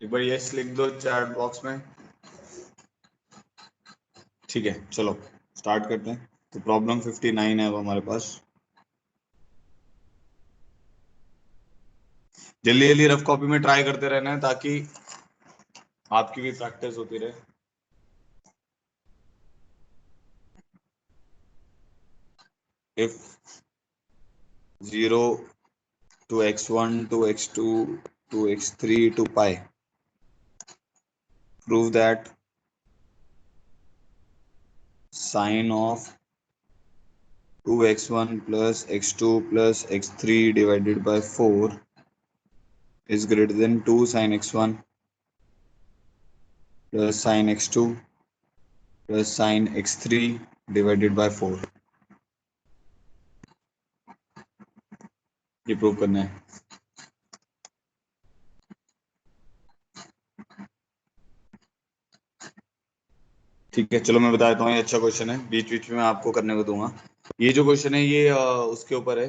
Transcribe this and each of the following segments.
एक बार यस लिख दो चैट बॉक्स में। ठीक है, चलो स्टार्ट करते हैं। तो प्रॉब्लम 59 है अब हमारे पास। जल्दी जल्दी रफ कॉपी में ट्राई करते रहना है ताकि आपकी भी प्रैक्टिस होती रहे। If 0 to x1 to x2 to x3 to pi, prove that sine of 2x1 plus x2 plus x3 divided by 4 is greater than 2 sin x1 plus sin x2 plus sin x3 divided by 4। ये prove करना है। ठीक है, चलो मैं बता देता हूँ। ये अच्छा क्वेश्चन है, बीच बीच में आपको करने को दूंगा। ये जो क्वेश्चन है ये उसके ऊपर है,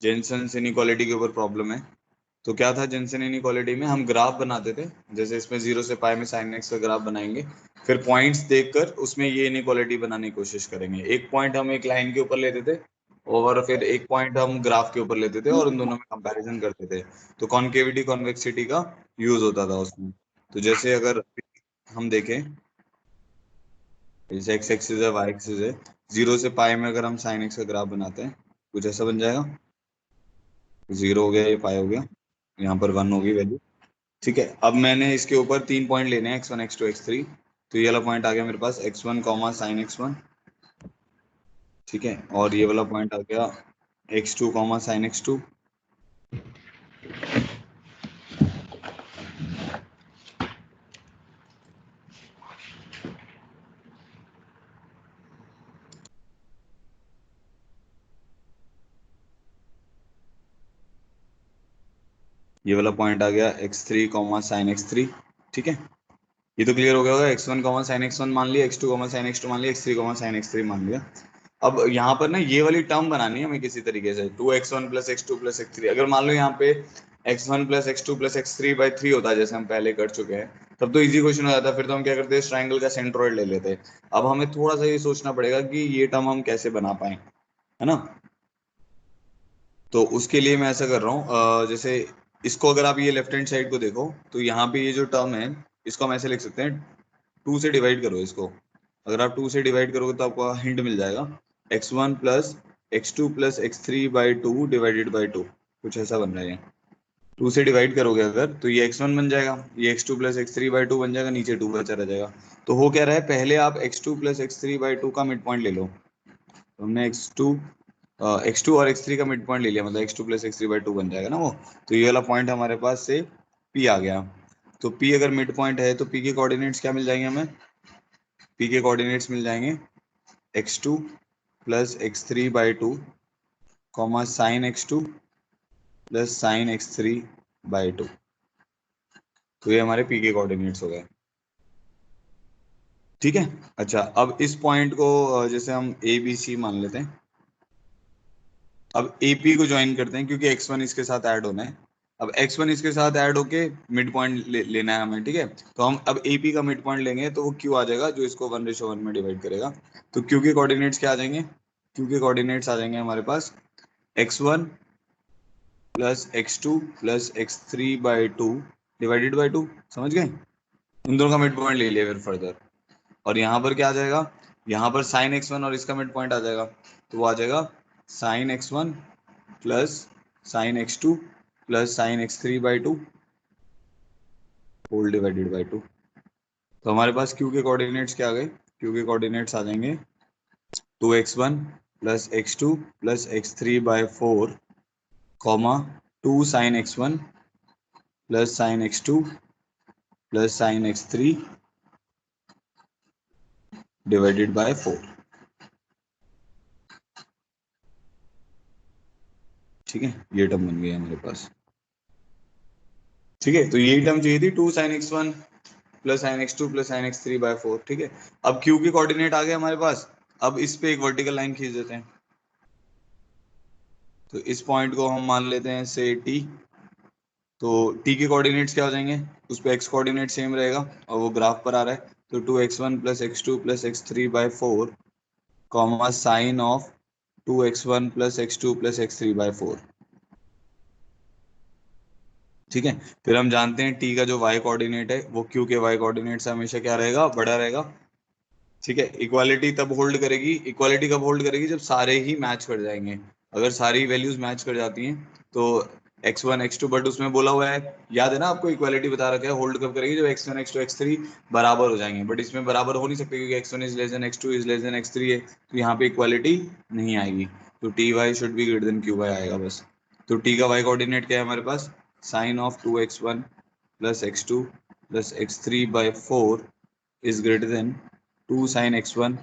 जेनसन्स इनइक्वालिटी के ऊपर प्रॉब्लम है। तो क्या था, जेनसन इनइक्वालिटी में हम ग्राफ बनाते थे, जैसे इसमें 0 से पाई में साइन एक्स का ग्राफ बनाएंगे, फिर पॉइंट्स देखकर उसमें ये इनइक्वालिटी बनाने की कोशिश करेंगे। एक पॉइंट हम एक लाइन के ऊपर लेते थे और फिर एक पॉइंट हम ग्राफ के ऊपर लेते थे और उन दोनों में कंपैरिजन करते थे। तो कॉन्केविटी कॉन्वेक्सिटी का यूज होता था उसमें। तो जैसे अगर हम देखें, जैसे एक्स एक्सिस है, वाई एक्सिस है, 0 से पाई में अगर हम साइन एक्स का ग्राफ बनाते हैं, कुछ ऐसा बन जाएगा। 0 हो गया, ये पाई हो गया, यहाँ पर 1 होगी वैल्यू। ठीक है, अब मैंने इसके ऊपर 3 पॉइंट लेने हैं, x1 x2 x3। तो ये वाला पॉइंट आ गया मेरे पास x1 कॉमा साइन x1। ठीक है, और ये वाला पॉइंट आ गया x2 कॉमा साइन x2। ये वाला पॉइंट आ गया x3 कॉमा साइन x3। ठीक है, ये तो क्लियर हो गया होगा। x1 कॉमा साइन x1 मान लिया, x2 कॉमा साइन x2 मान लिया, x3 कॉमा साइन x3 मान लिया। अब यहाँ पर ना ये वाली टर्म बनानी है हमें किसी तरीके से, 2x1 plus x2 plus x3। अगर मान लो यहाँ पे x1 plus x2 plus x3 by 3 होता है, जैसे हम पहले कर चुके हैं, तब तो इजी क्वेश्चन हो जाता। फिर तो हम क्या करते हैं, इस ट्राइंगल का सेंट्रोइड ले लेते। अब हमें थोड़ा सा ये सोचना पड़ेगा कि ये टर्म हम कैसे बना पाए, है ना। तो उसके लिए मैं ऐसा कर रहा हूँ, जैसे इसको अगर आप ये लेफ्ट हैंड साइड को देखो, तो यहाँ पे ये जो टर्म है, इसको हम ऐसे लिख सकते हैं, 2 से डिवाइड करो इसको। अगर आप 2 से डिवाइड करोगे तो आपको हिंट मिल जाएगा, x1 plus x2 plus x3 by 2 divided by 2, कुछ ऐसा बन रहा है। 2 से डिवाइड करोगे अगर, तो ये x1 बन जाएगा, ये x2 प्लस x3 बाई 2 बन जाएगा, नीचे 2 बचा रह जाएगा। तो हो क्या रहा है, पहले आप x2 प्लस x3 बाई 2 का मिड पॉइंट ले लो। तो हमने x2 और x3 का मिड पॉइंट ले लिया, मतलब x2 प्लस x3 बाई 2 बन जाएगा ना वो। तो ये वाला पॉइंट हमारे पास से p आ गया। तो p अगर मिड पॉइंट है तो p के कोऑर्डिनेट्स क्या मिल जाएंगे हमें, p के कोऑर्डिनेट्स मिल जाएंगे x2 plus x3 by 2 comma sign x2 plus sine x3 by 2। तो ये हमारे p के कोऑर्डिनेट्स हो गए। ठीक है, अच्छा अब इस पॉइंट को जैसे हम ए बी सी मान लेते हैं। अब AP को ज्वाइन करते हैं क्योंकि x1 इसके साथ ऐड होना है। अब x1 इसके साथ ऐड होके मिड पॉइंट लेना है हमें। ठीक है, तो हम अब AP का मिड पॉइंट लेंगे तो वो Q आ जाएगा, जो इसको 1:1 में डिवाइड करेगा। तो Q के कोऑर्डिनेट्स क्या आ जाएंगे, Q के कोऑर्डिनेट्स आ जाएंगे हमारे पास x1 plus x2 plus x3 by 2 divided by 2। समझ गए, इन दोनों का मिड पॉइंट ले लिया फिर फर्दर। और यहाँ पर क्या आ जाएगा, यहाँ पर साइन x1 और इसका मिड पॉइंट आ जाएगा। तो वो आ जाएगा sine x1 plus sine x2 plus sine x3 by 2 whole divided by 2। तो हमारे पास Q के कोऑर्डिनेट्स क्या आ गए, Q के कोऑर्डिनेट्स आ जाएंगे 2x1 plus x2 plus x3 by 4 comma 2 sine x1 plus sine x2 plus sine x3 divided by 4। ठीक है, ये टर्म बन गया हमारे पास। ठीक है, तो यही टर्म चाहिए थी, 2 sine x1 plus sine x2 plus sine x3 by 4। ठीक है, अब Q के कोऑर्डिनेट आ गए हमारे पास। अब इस पे एक वर्टिकल लाइन खींच देते हैं। तो इस पॉइंट को हम मान लेते हैं से T। तो टी के कोऑर्डिनेट्स क्या हो जाएंगे, उस पर एक्स कोऑर्डिनेट सेम रहेगा और वो ग्राफ पर आ रहा है, तो 2x1 plus x2 plus x3/4 comma sign of 2x1 plus x2 plus x3/4। ठीक है, फिर हम जानते हैं टी का जो y कोऑर्डिनेट है वो q के y कोऑर्डिनेट से हमेशा क्या रहेगा, बड़ा रहेगा। ठीक है, इक्वालिटी तब होल्ड करेगी, इक्वालिटी कब होल्ड करेगी, जब सारे ही मैच कर जाएंगे। अगर सारी वैल्यूज मैच कर जाती हैं तो x1 x2, बट उसमें बोला हुआ है, याद है ना आपको, इक्वालिटी बता रखा है होल्ड कब करेगी, जब x1 x2 x3 बराबर हो जाएंगे। बट इसमें बराबर हो नहीं सकते क्योंकि x1 is less than x2 is less than x3 है, तो यहाँ पे इक्वालिटी नहीं आएगी। तो t y should be greater than q y आएगा बस। तो टी का वाई कोऑर्डिनेट क्या है हमारे पास, sine of 2x1 plus x2 plus x3/4 is greater than 2 sin x1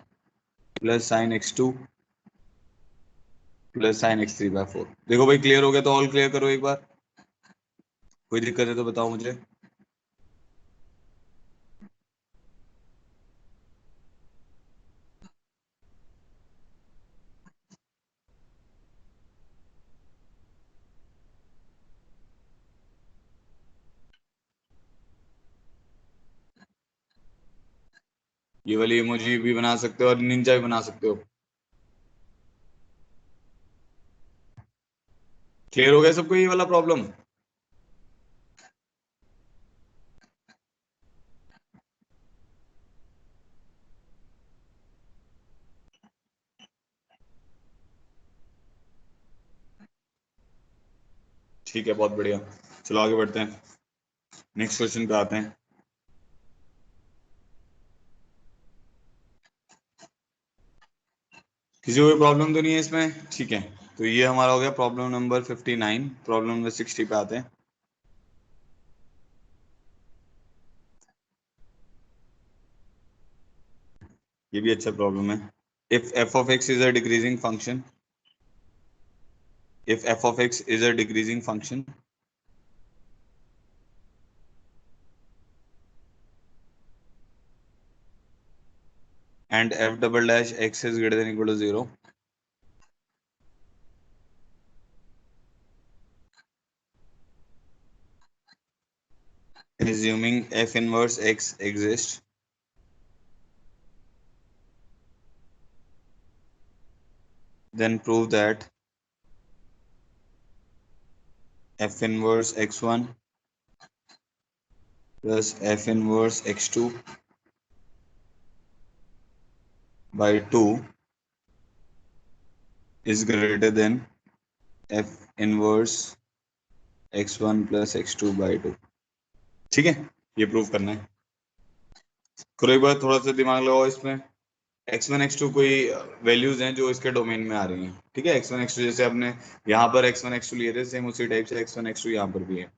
plus sine x2 plus sine x3/4। देखो भाई क्लियर हो गया तो ऑल क्लियर करो एक बार, कोई दिक्कत है तो बताओ मुझे। ये वाली इमोजी भी बना सकते हो और निंजा भी बना सकते हो। क्लियर हो गया सबको ये वाला प्रॉब्लम। ठीक है, बहुत बढ़िया। चलो आगे बढ़ते हैं, नेक्स्ट क्वेश्चन पे आते हैं। किसी को कोई प्रॉब्लम तो नहीं है इसमें, ठीक है। तो ये हमारा हो गया प्रॉब्लम नंबर 59। प्रॉब्लम नंबर 60 पे आते हैं। ये भी अच्छा प्रॉब्लम है। If F of x is a decreasing function, if f of x is a decreasing function and f double dash x is greater than equal to 0, assuming f inverse x exists, then prove that f inverse x1 plus f inverse x2 by 2 is greater than f inverse x1 plus x2 by 2। ठीक है, ये prove करना है। करो एक बार, थोड़ा सा दिमाग लगाओ इसमें। x1 x2 कोई वैल्यूज हैं जो इसके डोमेन में आ रही हैं। ठीक है, x1 x2 जैसे आपने यहाँ पर x1 x2 लिए थे, सेम उसी टाइप से x1 x2 यहाँ पर भी है।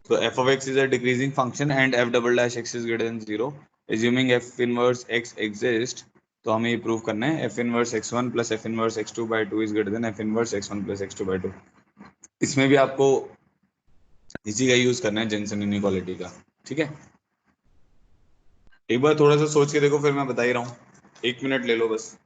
So f of x is a decreasing function and f double dash x is greater than 0, assuming f inverse x exists। तो हमें ये प्रूव करना है f inverse x1 plus f inverse x2 by 2 is greater than f inverse x1 plus x2 by 2। इसमें भी आपको इसी का यूज करना है, जेंसन इनइक्वालिटी का। ठीक है, एक बार थोड़ा सा सोच के देखो, फिर मैं बता ही रहा हूँ। 1 मिनट ले लो बस।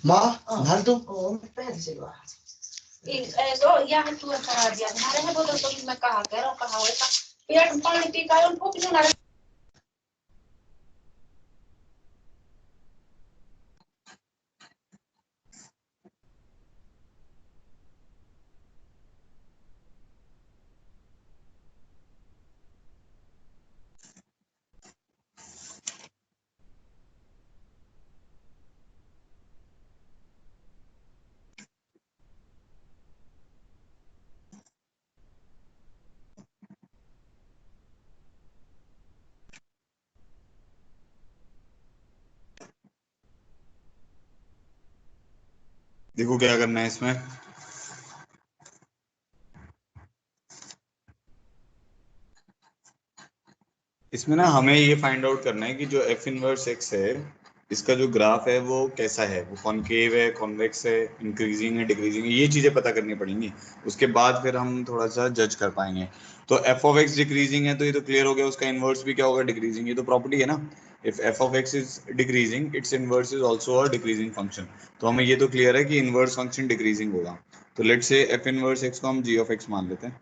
Ma, Naldo? ऐसो या तू करा दिया हमारे में बोल तो मैं कहा कह रहा हूँ कहा होगा पेट पानी पी का उनको क्यों ना देखो क्या करना है इसमें। इसमें ना हमें ये फाइंड आउट करना है कि जो एफ इनवर्स एक्स है इसका जो ग्राफ है वो कैसा है, वो कॉनकेव है, कॉन्वेक्स है, इंक्रीजिंग है, डिक्रीजिंग है, ये चीजें पता करनी पड़ेंगी। उसके बाद फिर हम थोड़ा सा जज कर पाएंगे। तो एफ ऑफ एक्स डिक्रीजिंग है तो ये तो क्लियर हो गया, उसका इनवर्स भी क्या होगा, डिक्रीजिंग। ये तो प्रॉपर्टी है ना। If F of x is decreasing it's inverse is also a decreasing function. तो हमें ये तो क्लियर है कि इनवर्स फंक्शन डिक्रीजिंग होगा। तो let's say F inverse x को हम जी ऑफ एक्स मान लेते हैं,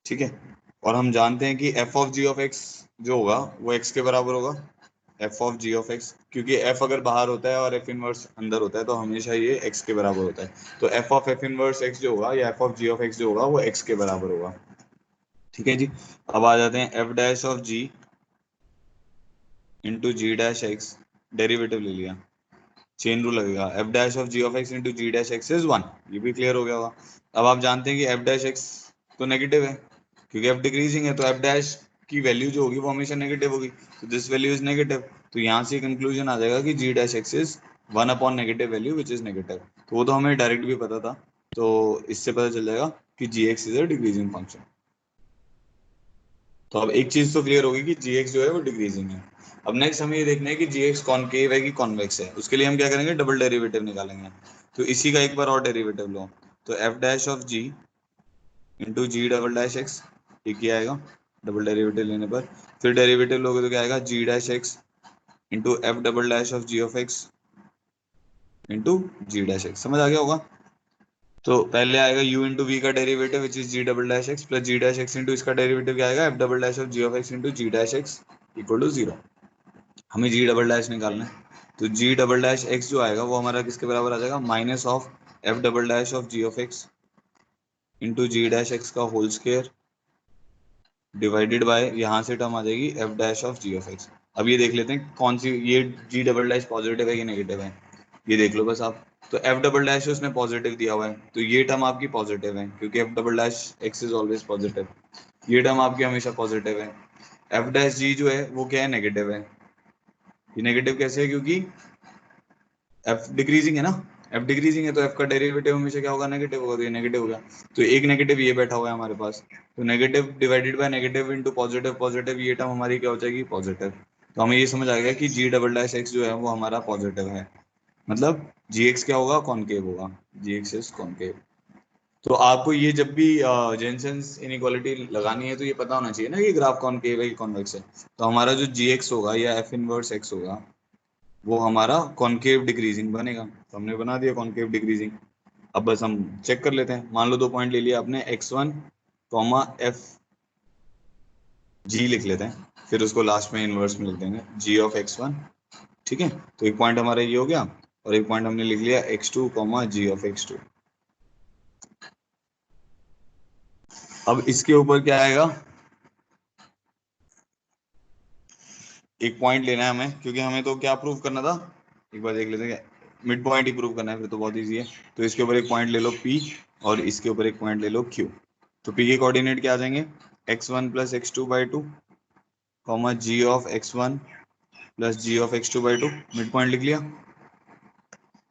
ठीक है। और हम जानते हैं कि f of ji of x जो होगा वो एक्स के बराबर होगा। F of ji of x, क्योंकि एफ अगर बाहर होता है और एफ इनवर्स अंदर होता है तो हमेशा ये एक्स के बराबर होता है। तो F of f inverse x जो होगा या f of ji of x जो होगा वो एक्स के बराबर होगा, ठीक है जी। अब आ जाते हैं f dash of g into ji dash x, derivative ले लिया, चेन रूल लगेगा, f dash of ji of x into ji dash x is one. ये भी क्लियर हो गया होगा। अब आप जानते हैं कि एफ डैश एक्स तो नेगेटिव है, क्योंकि एफ डिक्रीजिंग है तो एफ डैश की वैल्यू जो होगी वो हमेशा नेगेटिव होगी। तो दिस वैल्यू इज नेगेटिव। तो यहाँ से कंक्लूजन आ जाएगा कि G dash x is one upon negative value which is negative. तो वो तो हमें डायरेक्ट भी पता था। तो इससे पता चल जाएगा कि G X is a decreasing function. तो अब एक चीज तो क्लियर होगी कि जी एक्स जो है वो डिक्रीजिंग है। अब नेक्स्ट हमें ये देखना है कि जी एक्स कॉनकेव है कि कॉन्वेक्स है। उसके लिए हम क्या करेंगे, डबल डेरिवेटिव निकालेंगे। तो इसी का एक बार और डेरिवेटिव लो। तो F dash of g into ji double dash x, ये क्या आएगा डबल डेरिवेटिव लेने पर। फिर डेरिवेटिव लोगे तो क्या आएगा, G dash X into F double dash of ji of x into ji dash X. समझ आ गया होगा। तो पहले आएगा u इंटू वी का derivative which is G double dash X plus ji dash X into इसका डेरिवेटिव क्या आएगा, F double dash of ji of x into ji dash X equal to zero. हमें जी डबल डैश निकालना है। तो जी double dash x जो आएगा वो हमारा किसके बराबर आ जाएगा, minus of f double dash of ji of x into ji dash x का होल स्क्वायर डिवाइडेड बाय, यहाँ से टर्म आ जाएगी f dash of ji of x. अब ये देख लेते हैं कौन सी ये जी डबल डैश पॉजिटिव है कि नेगेटिव है, ये देख लो बस आप। तो एफ डबल डैश उसने पॉजिटिव दिया हुआ है तो ये टर्म आपकी पॉजिटिव है, क्योंकि f double dash x is always positive. ये टर्म आपकी हमेशा पॉजिटिव है। एफ डैश जी जो है वो क्या है, नेगेटिव है। ये नेगेटिव कैसे है, क्योंकि एफ डिक्रीजिंग है ना। एफ डिक्रीजिंग है तो एफ का डेरिवेटिव हमेशा क्या होगा, नेगेटिव होगा। तो ये नेगेटिव होगा। तो एक नेगेटिव ये बैठा हुआ है हमारे पास। तो negative divided by negative into positive, positive ये टर्म हमारी क्या हो जाएगी, पॉजिटिव। तो हमें ये समझ आ गया कि जी डबल डैश एक्स जो है वो हमारा पॉजिटिव है। मतलब जी एक्स क्या होगा, कॉनकेव होगा। जी एक्स इज कॉनकेव। तो आपको ये जब भी जेनसेंस इनइक्वालिटी लगानी है तो ये पता होना चाहिए ना कि ग्राफ कॉनकेव है कि कॉन्वेक्स है। तो हमारा जो जी एक्स होगा या एफ इनवर्स एक्स होगा वो हमारा कॉनकेव डिक्रीजिंग बनेगा। तो हमने बना दिया कॉनकेव डिक्रीजिंग। अब बस हम चेक कर लेते हैं। मान लो दो पॉइंट ले लिया आपने, x one comma F G लिख लेते हैं, फिर उसको लास्ट में इनवर्स में लिख देंगे जी ऑफ एक्स वन, ठीक है। तो एक पॉइंट हमारा ये हो गया और एक पॉइंट हमने लिख लिया x two comma g of x two. अब इसके ऊपर क्या आएगा, एक पॉइंट लेना है हमें, क्योंकि हमें तो क्या प्रूव करना था, एक बार देख लेते हैं। मिड पॉइंट ही प्रूव करना है, फिर तो बहुत ईजी है। तो इसके ऊपर एक पॉइंट ले लो P और इसके ऊपर एक पॉइंट ले लो Q। तो P के कोऑर्डिनेट क्या आ जाएंगे, x one plus x two by two comma g of x one plus g of x two by two, mid point लिख लिया,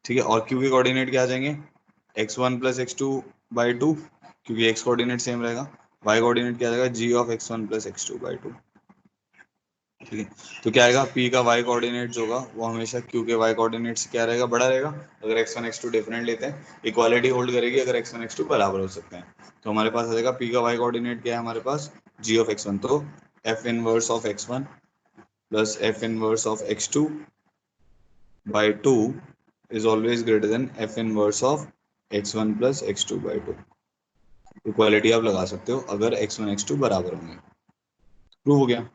ठीक है। और Q के कोऑर्डिनेट क्या आ जाएंगे, x one plus x two by two, क्योंकि एक्स कोऑर्डिनेट सेम रहेगा। वाई कोऑर्डिनेट क्या आ जाएगा, G of x one plus x two by two, ठीक है। तो क्या आएगा, P का y कोऑर्डिनेट जो होगा वो हमेशा Q के y कोऑर्डिनेट से क्या रहेगा, बड़ा रहेगा। अगर x1 x2 डिफरेंट लेते हैं इक्वालिटी होल्ड करेगी अगर x1 x2 बराबर हो सकते हैं। तो हमारे पास आ जाएगा P का y कोऑर्डिनेट क्या है हमारे पास, g ऑफ x1। तो f inverse of x1 plus f inverse of x2 by two is always greater then F inverse of x1 plus x2 by two. Equality आप लगा सकते हो अगर x1 x2 बराबर होंगे। प्रूव हो गया।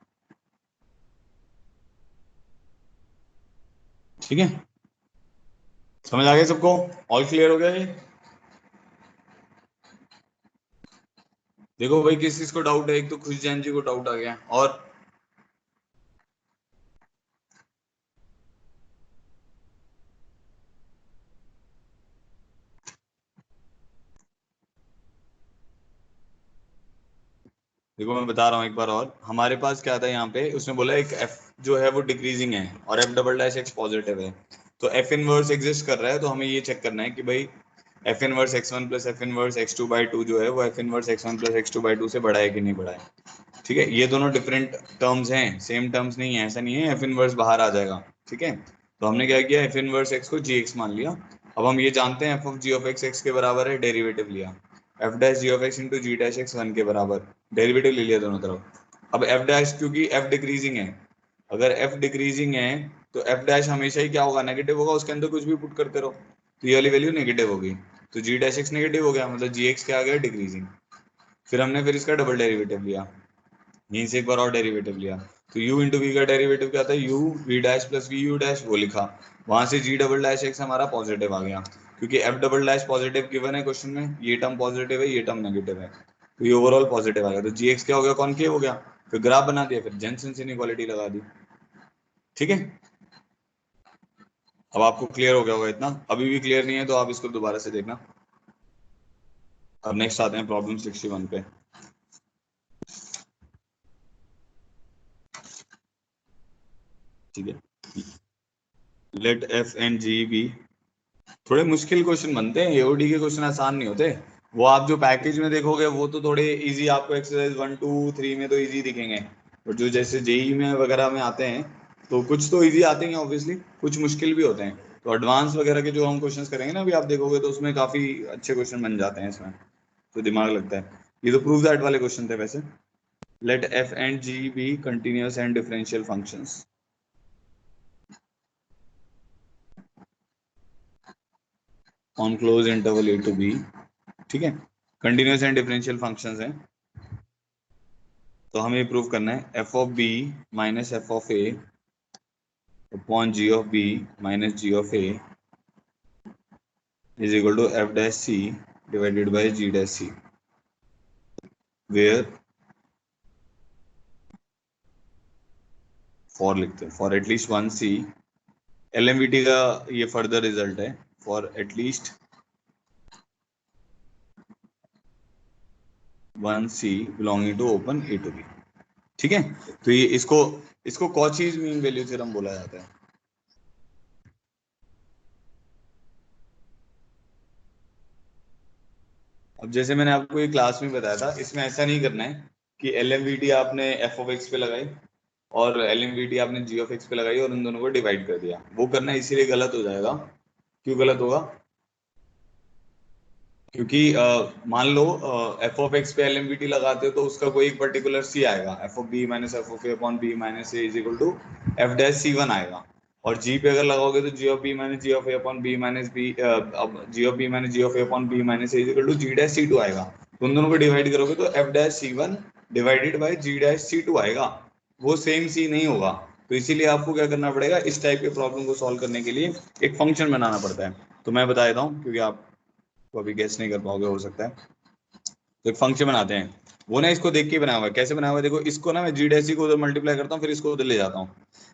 ठीक है, समझ आ गया सबको? ऑल क्लियर हो गया ये? देखो भाई किस चीज को डाउट है? एक तो खुश जैन जी को डाउट आ गया, और देखो मैं बता रहा हूँ एक बार और। हमारे पास क्या था यहाँ पे, उसने बोला एक f जो है वो डिक्रीजिंग है और f double dash x positive है, तो f इनवर्स एग्जिस्ट कर रहा है, तो हमें ये चेक करना है कि भाई f inverse x1 plus f inverse x2 by two जो है वो f inverse x1 plus x2 by two से बड़ा है कि नहीं बड़ा है। ठीक है, ये दोनों डिफरेंट टर्म्स हैं, सेम टर्म्स नहीं है, ऐसा नहीं है f इनवर्स बाहर आ जाएगा। ठीक है, तो हमने क्या किया, f इनवर्स x को gx मान लिया। अब हम ये जानते हैं f of g of x x के बराबर है, डेरिवेटिव लिया, f dash g of x into g dash x 1 के बराबर, डेरिवेटिव ले लिया दोनों तरफ। अब f डैश क्योंकि f डिक्रीजिंग है, अगर f डिक्रीजिंग है तो f डैश हमेशा ही क्या होगा, नेगेटिव होगा, उसके अंदर कुछ भी पुट करते रहो तो ये वाली वैल्यू नेगेटिव होगी, तो g डैश x नेगेटिव हो गया, मतलब gx क्या आ गया, डिक्रीजिंग। फिर इसका डबल डेरिवेटिव लिया, यहीं से एक बार और डेरिवेटिव लिया, तो u इंटू वी का डेरिवेटिव क्या था, u v dash plus v u dash, वो लिखा, वहां से g डबल डैश x हमारा पॉजिटिव आ गया, क्योंकि f double dash positive given है क्वेश्चन में, ये टर्म पॉजिटिव है, ये टर्म नेगेटिव है, तो ये ओवरऑल पॉजिटिव आ गया, तो gx क्या हो गया, कॉनकेव हो गया। फिर ग्राफ बना दिया, फिर जेनसेंस इनइक्वालिटी लगा दी। ठीक है, अब आपको क्लियर हो गया होगा इतना, अभी भी क्लियर नहीं है तो आप इसको दोबारा से देखना। अब नेक्स्ट आते हैं प्रॉब्लम 61 पे। ठीक है, let f and g be, थोड़े मुश्किल क्वेश्चन बनते हैं, एओडी के क्वेश्चन आसान नहीं होते। वो आप जो पैकेज में देखोगे वो तो थोड़े इजी, आपको एक्सरसाइज 1 2 3 में तो इजी दिखेंगे, और जो जैसे जेई में वगैरह में आते हैं तो कुछ तो इजी आते हैं ऑब्वियसली, कुछ मुश्किल भी होते हैं। तो एडवांस वगैरह के जो हम क्वेश्चंस करेंगे ना, अभी आप देखोगे तो उसमें काफी अच्छे क्वेश्चन बन जाते हैं इसमें, तो दिमाग लगता है। ये तो प्रूव दैट वाले क्वेश्चन थे वैसे। Let f and g be continuous and differential functions on close interval a to b. ठीक है, कंटिन्यूअस एंड डिफरेंशियल फंक्शंस हैं, तो हमें प्रूव करना है F of B minus F of A upon ji of B minus ji of a is equal to F dash c divided by g dash c, where for लिखते हैं, for at least one c, LMVT का ये further result है, for at least one c belonging to open a to b. ठीक है, तो ये इसको इसको कॉचीज मीन वैल्यू थ्योरम बोला जाता है। अब जैसे मैंने आपको ये क्लास में बताया था, इसमें ऐसा नहीं करना है कि एलएमवीटी आपने एफ ऑफ एक्स पे लगाई और एलएमवीटी आपने जी ऑफ एक्स पे लगाई और उन दोनों को डिवाइड कर दिया, वो करना इसीलिए गलत हो जाएगा। क्यों गलत होगा? क्योंकि मान लो एफ ऑफ एक्स पे एलएमवीटी लगाते हो तो उसका कोई एक पर्टिकुलर सी आएगा, F of B minus F of A upon B minus A is equal to F dash C one आएगा, और जी पे अगर लगाओगे तो G of B minus ji of A upon B minus B, अब G of B minus ji of A upon B minus A is equal to G dash C two आएगा, तो उन दोनों को डिवाइड करोगे तो F dash C one divided by g dash C two आएगा, वो सेम सी नहीं होगा। तो इसीलिए आपको क्या करना पड़ेगा, इस टाइप के प्रॉब्लम को सॉल्व करने के लिए एक फंक्शन बनाना पड़ता है। तो मैं बता देता हूँ क्योंकि आप तो अभी गेस नहीं कर पाओगे हो सकता है। तो एक फंक्शन बनाते हैं, वो ना इसको देख के बनाया हुआ है, कैसे बनाया हुआ है देखो, इसको ना मैं जी डैश को उधर मल्टीप्लाई करता हूँ, फिर इसको उधर ले जाता हूँ।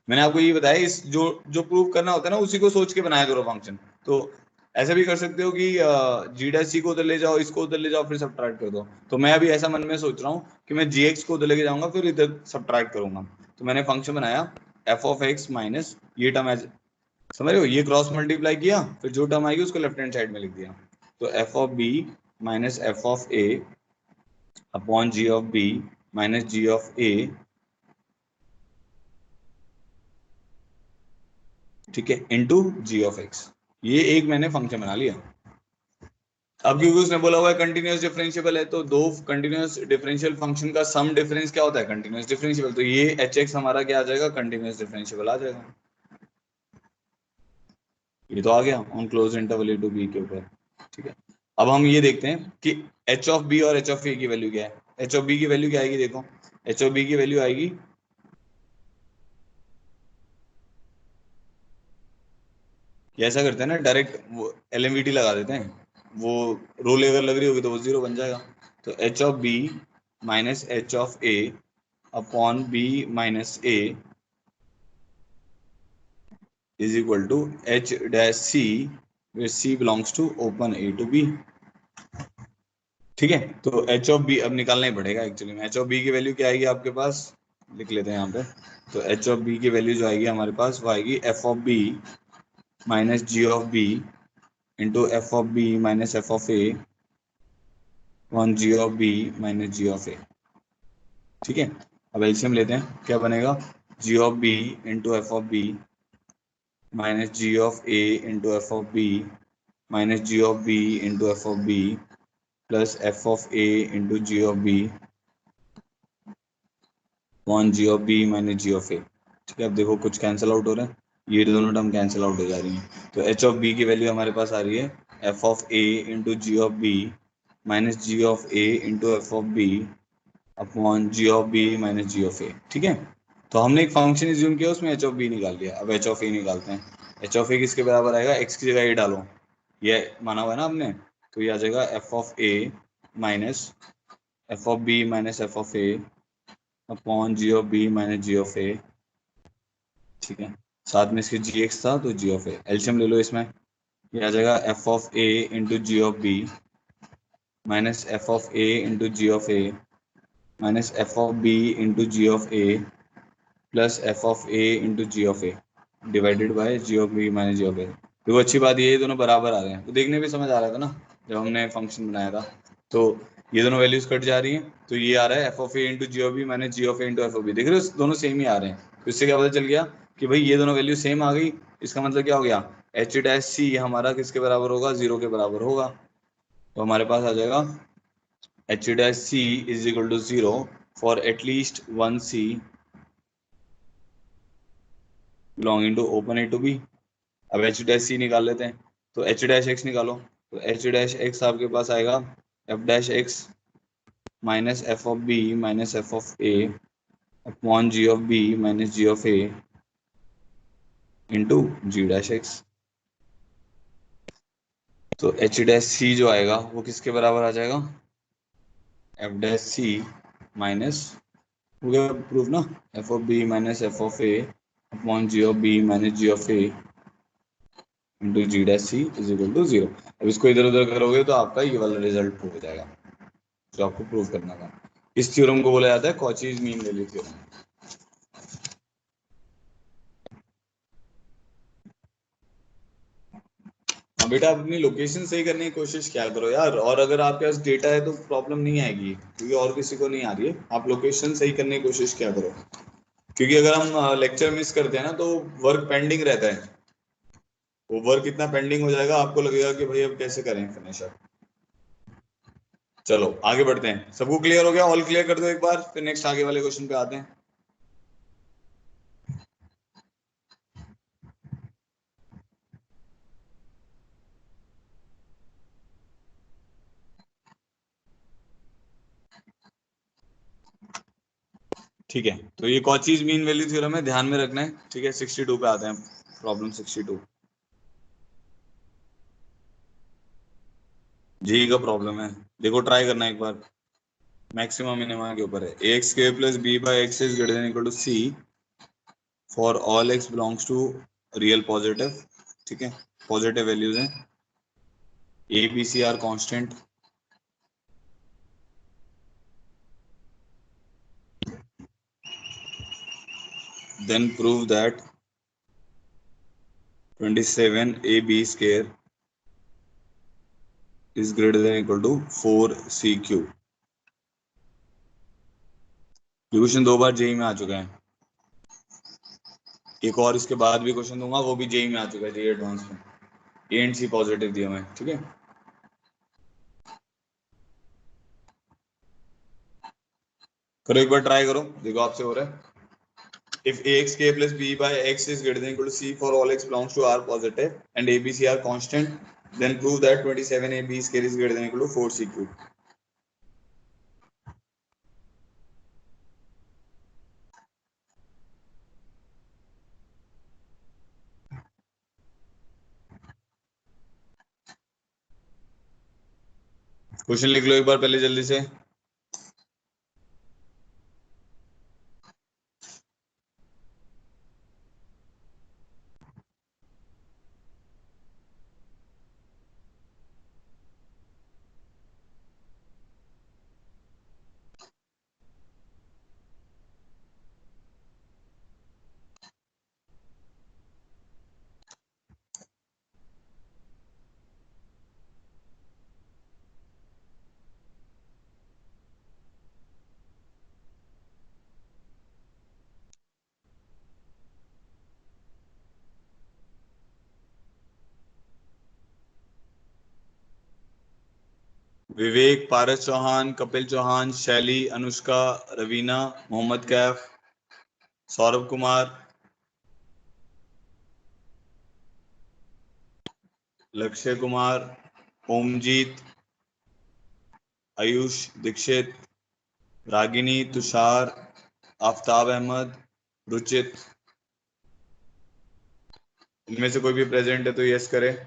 मैंने आपको ये बताया, इस जो जो प्रूव करना होता है ना उसी को सोच के बनाया करो फंक्शन। तो ऐसा भी कर सकते हो कि जी डैश को उधर ले जाओ, इसको उधर ले जाओ, फिर सब्ट्रैक्ट कर दो। तो मैं अभी ऐसा मन में सोच रहा हूँ कि मैं जी एक्स को उधर लेके जाऊंगा, फिर इधर सब्ट्रैक्ट करूंगा। तो मैंने फंक्शन बनाया एफ ऑफ एक्स माइनस ये टर्म, समझ रहे हो, ये क्रॉस मल्टीप्लाई किया, फिर जो टर्म आएगी उसको लेफ्ट हैंड साइड में लिख दिया, तो F of B minus F of A upon ji of B minus ji of A, ठीक है, इनटू जी ऑफ एक्स। ये एक मैंने फंक्शन बना लिया। अब क्योंकि उसने बोला हुआ है कंटिन्यूअस डिफरेंशिएबल है, तो दो कंटिन्यूअस डिफरेंशियल फंक्शन का सम डिफरेंस क्या होता है, कंटिन्यूअस डिफरेंशिएबल, तो ये एच एक्स हमारा क्या आ जाएगा, कंटिन्यूअस डिफरेंशिएबल आ जाएगा। ये तो आ गया on close interval a to b के ऊपर, ठीक है। अब हम ये देखते हैं कि एच ऑफ बी और एच ऑफ ए की वैल्यू क्या है। एच ऑफ बी की वैल्यू क्या आएगी, देखो एच ऑफ बी की वैल्यू आएगी, ये ऐसा करते हैं ना डायरेक्ट, वो एलएमवीटी लगा देते हैं, वो रोल अगर लग रही होगी तो वो जीरो बन जाएगा। तो H of B minus h of A upon B minus A is equal to h dash c, where c belongs to open a to b, ठीक है। तो एच ऑफ बी अब निकालना ही पड़ेगा एक्चुअली में। एच ऑफ बी की value क्या आएगी आपके पास, लिख लेते हैं यहाँ पे। तो एच ऑफ बी की वैल्यू जो आएगी हमारे पास वो आएगी F of B minus ji of B into F of B minus F of A one G of B minus ji of A, ठीक है। अब एलसीएम लेते हैं, क्या बनेगा, G of B into F of B minus ji of A into F of B minus ji of B into F of B plus F of A into ji of B one G of B minus ji of A, ठीक है। अब देखो कुछ cancel out हो रहा है, ये दोनों टर्म कैंसिल आउट हो जा रही हैं। तो एच ऑफ बी की वैल्यू हमारे पास आ रही है F of A into ji of B minus ji of A into F of B upon ji of B minus ji of A, ठीक है। तो हमने एक फंक्शन इज्यूम किया, उसमें एच ऑफ बी निकाल लिया। अब एच ऑफ ए निकालते हैं। एच ऑफ ए किसके बराबर आएगा, एक्स की जगह ए डालो, ये माना हुआ है ना आपने, तो ये आ जाएगा F of A minus F of B minus F of A upon ji of B minus ji of A, ठीक है। साथ में इसके जी एक्स था तो जी ऑफ ए, एलसीएम ले लो इसमें, ये आ जाएगा F of A into ji of B minus F of A into ji of A minus F of B into ji of A plus F of A into ji of A divided by G of B minus ji of A. देखो अच्छी बात ये दोनों बराबर आ रहे हैं, तो देखने में समझ आ रहा था ना जब हमने फंक्शन बनाया था। तो ये दोनों वैल्यूज कट जा रही हैं, तो ये आ रहा है F of A into ji of B minus ji of A into F of b, देख रहे हो दोनों सेम ही आ रहे हैं। तो इससे क्या पता चल गया कि भाई ये दोनों वैल्यू सेम आ गई, इसका मतलब क्या हो गया, एच डैश सी हमारा किसके बराबर होगा, जीरो के बराबर होगा। तो हमारे पास आ जाएगा h dash c is equal to zero for at least one c belonging to open a to b. अब एच डैश सी निकाल लेते हैं, तो एच डैश एक्स निकालो। तो एच डैश एक्स आपके पास आएगा F dash x minus F of B minus F of A upon ji of B minus ji of A into ji dash x. तो एच डैश सी जो आएगा वो किसके बराबर आ जाएगा, एफ डैश सी माइनस, हो गया प्रूफ ना, f of B minus F of A upon ji of B minus ji of A into ji dash c is equal to zero. अब इसको इधर उधर करोगे तो आपका ये वाला रिजल्ट प्रूव हो जाएगा जो आपको प्रूव करना था। इस थ्योरम को बोला जाता है कॉचीज मीन वैल्यू थ्योरम। हाँ बेटा, आप अपनी लोकेशन सही करने की कोशिश क्या करो यार, और अगर आपके पास डेटा है तो प्रॉब्लम नहीं आएगी, क्योंकि और किसी को नहीं आ रही है। आप लोकेशन सही करने की कोशिश क्या करो, क्योंकि अगर हम लेक्चर मिस करते हैं ना तो वर्क पेंडिंग रहता है, वो वर्क इतना पेंडिंग हो जाएगा आपको लगेगा कि भाई अब कैसे करें फिनिश अप। चलो आगे बढ़ते हैं, सबको क्लियर हो गया, ऑल क्लियर कर दो एक बार, फिर नेक्स्ट आगे वाले क्वेश्चन पे आते हैं। ठीक है, तो ये कॉचीज मीन वैल्यू थ्योरम है, ध्यान में रखना है, ठीक है। 62 पे आते हैं, प्रॉब्लम 62 जी का प्रॉब्लम है। देखो ट्राई करना एक बार, मैक्सिमम मिनिमम के ऊपर है। A X square plus B by x is greater than equal to C for all X belongs to real positive, ठीक है, पॉजिटिव वैल्यूज हैं, A B C are constant, then prove that 27 A B square is greater than equal to 4 C cube. Question दो बार JEE में आ चुका है, एक और इसके बाद भी क्वेश्चन दूंगा, वो भी जेई में आ चुका है, जेई एडवांस में, ए एंड सी पॉजिटिव दिया मैं, ठीक है। करो एक बार ट्राई करो, देखो आपसे हो रहा है। if AXK plus B by X is greater than equal to C for all X belongs to R positive and ABC are constant, then prove that 27AB square is greater than equal to 4C cube. Question लिख लो एक बार पहले जल्दी से। विवेक, पारस चौहान, कपिल चौहान, शैली, अनुष्का, रवीना, मोहम्मद कैफ, सौरभ कुमार, लक्ष्य कुमार, ओमजीत, आयुष दीक्षित, रागिनी, तुषार, आफ्ताब अहमद, रुचित। इनमें से कोई भी प्रेजेंट है तो यस करे।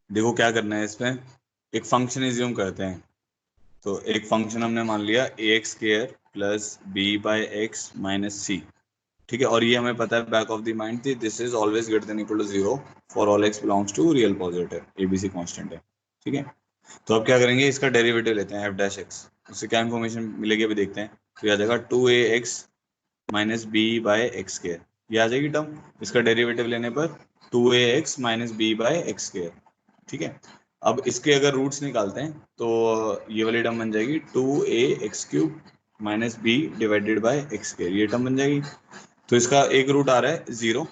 देखो क्या करना है इसमें, एक फंक्शन एज्यूम करते हैं। तो एक फंक्शन हमने मान लिया ax square plus b by X minus C, ठीक है। और ये हमें पता है बैक ऑफ द माइंड थी, this is always greater than equal to 0 for all x belongs to real positive, ABC constant है, ठीक है। तो अब क्या करेंगे, इसका डेरिवेटिव लेते हैं f डैश x, उससे क्या इन्फॉर्मेशन मिलेगी अभी देखते हैं। तो ये आ जाएगा 2ax minus b by x square, ये आ जाएगी टर्म। इसका डेरिवेटिव लेने पर 2ax minus b by x square, ठीक है। अब इसके अगर रूट्स निकालते हैं तो ये वाली टर्म बन जाएगी 2a x cube minus b divided by x square, ये टर्म बन जाएगी। तो इसका एक रूट आ रहा है 0,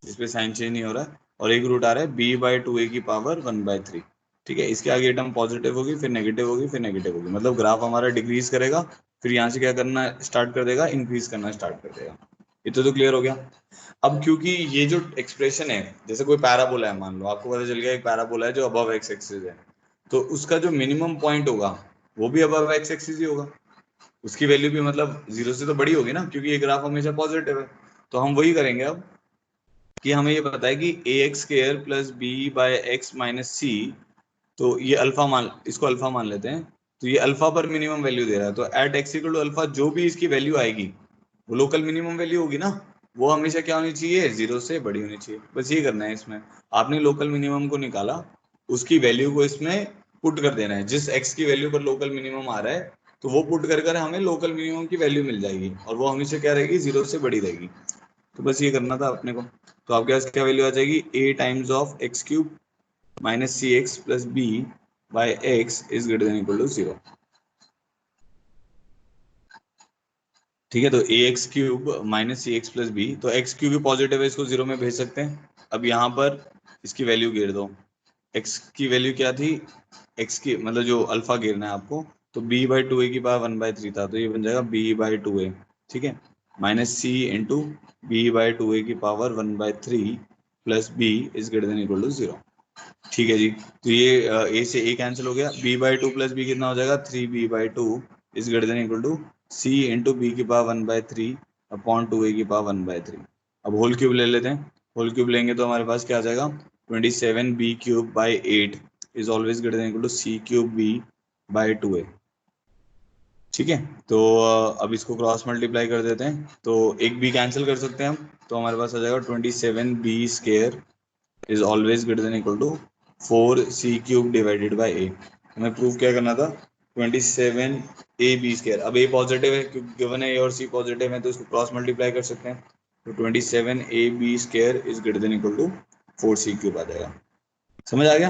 जिसपे साइन चेंज नहीं हो रहा है, और एक रूट आ रहा है b बाई 2a की पावर 1/3, ठीक है। इसके आगे टर्म पॉजिटिव होगी, फिर नेगेटिव होगी, फिर नेगेटिव होगी, मतलब ग्राफ हमारा डिक्रीज करेगा, फिर यहाँ से क्या करना स्टार्ट कर देगा, इंक्रीज करना स्टार्ट कर देगा। इतना तो क्लियर हो गया। अब क्योंकि ये जो एक्सप्रेशन है, जैसे कोई पैराबोला है, मान लो आपको पता चल गया एक पैराबोला है जो अबव एक्स एक्सिस है, तो उसका जो मिनिमम पॉइंट होगा वो भी अबव एक्स एक्सिस ही होगा, उसकी वैल्यू भी मतलब 0 से तो बड़ी होगी ना, क्योंकि ये ग्राफ हमेशा पॉजिटिव है। तो हम वही करेंगे अब, कि हमें ये पता है कि A X square plus B by X minus C, तो ये अल्फा मान, इसको अल्फा मान लेते हैं। तो ये अल्फा पर मिनिमम वैल्यू दे रहा है, तो at x equal to alpha जो भी इसकी वैल्यू आएगी वो लोकल मिनिमम वैल्यू होगी ना, वो हमेशा क्या होनी चाहिए, 0 से बड़ी होनी चाहिए। बस ये करना है इसमें, आपने लोकल मिनिमम को निकाला, उसकी वैल्यू को इसमें पुट कर देना है, जिस एक्स की वैल्यू पर लोकल मिनिमम आ रहा है तो वो पुट कर कर हमें लोकल मिनिमम की वैल्यू मिल जाएगी, और वो हमेशा क्या रहेगी, 0 से बड़ी रहेगी। तो बस ये करना था अपने को। तो आपके पास क्या वैल्यू आ जाएगी, a times of x cube minus c x plus B by x is greater than equal to 0, ठीक है। तो a x cube minus c x plus b, तो एक्स क्यूब भी पॉजिटिव है, इसको 0 में भेज सकते हैं। अब यहाँ पर इसकी वैल्यू गिर दो, एक्स की वैल्यू क्या थी, एक्स की मतलब जो अल्फा गिरना है आपको, तो b बाई 2a की पावर 1/3 था, तो ये बन जाएगा b बाई 2a, ठीक है, minus c into b by 2a की power 1/3 plus b is greater than equal to 0, ठीक है जी। तो ये a से a कैंसिल हो गया, b बाई 2 प्लस b कितना हो जाएगा, 3b/2 is greater than equal to c into b की पावर 1/3 अपॉन 2a की पावर 1/3। अब होल क्यूब ले लेते हैं, होल क्यूब लेंगे तो हमारे पास क्या आ जाएगा, 27b³ by 8 is always greater than equal to c cube b by 2a। ठीक है, तो अब इसको क्रॉस मल्टीप्लाई कर देते हैं, तो एक बी कैंसिल कर सकते हैं हम, तो हमारे पास आ जाएगा 27b² is always greater than equal to 4c³ divided by A. हमें प्रूव क्या करना था, 27ab²। अब ए पॉजिटिव है क्योंकि गिवन है ए और सी पॉजिटिव है, तो इसको क्रॉस मल्टीप्लाई कर सकते हैं, तो 27ab² is greater than equal to 4c³ आ जाएगा। समझ आ गया?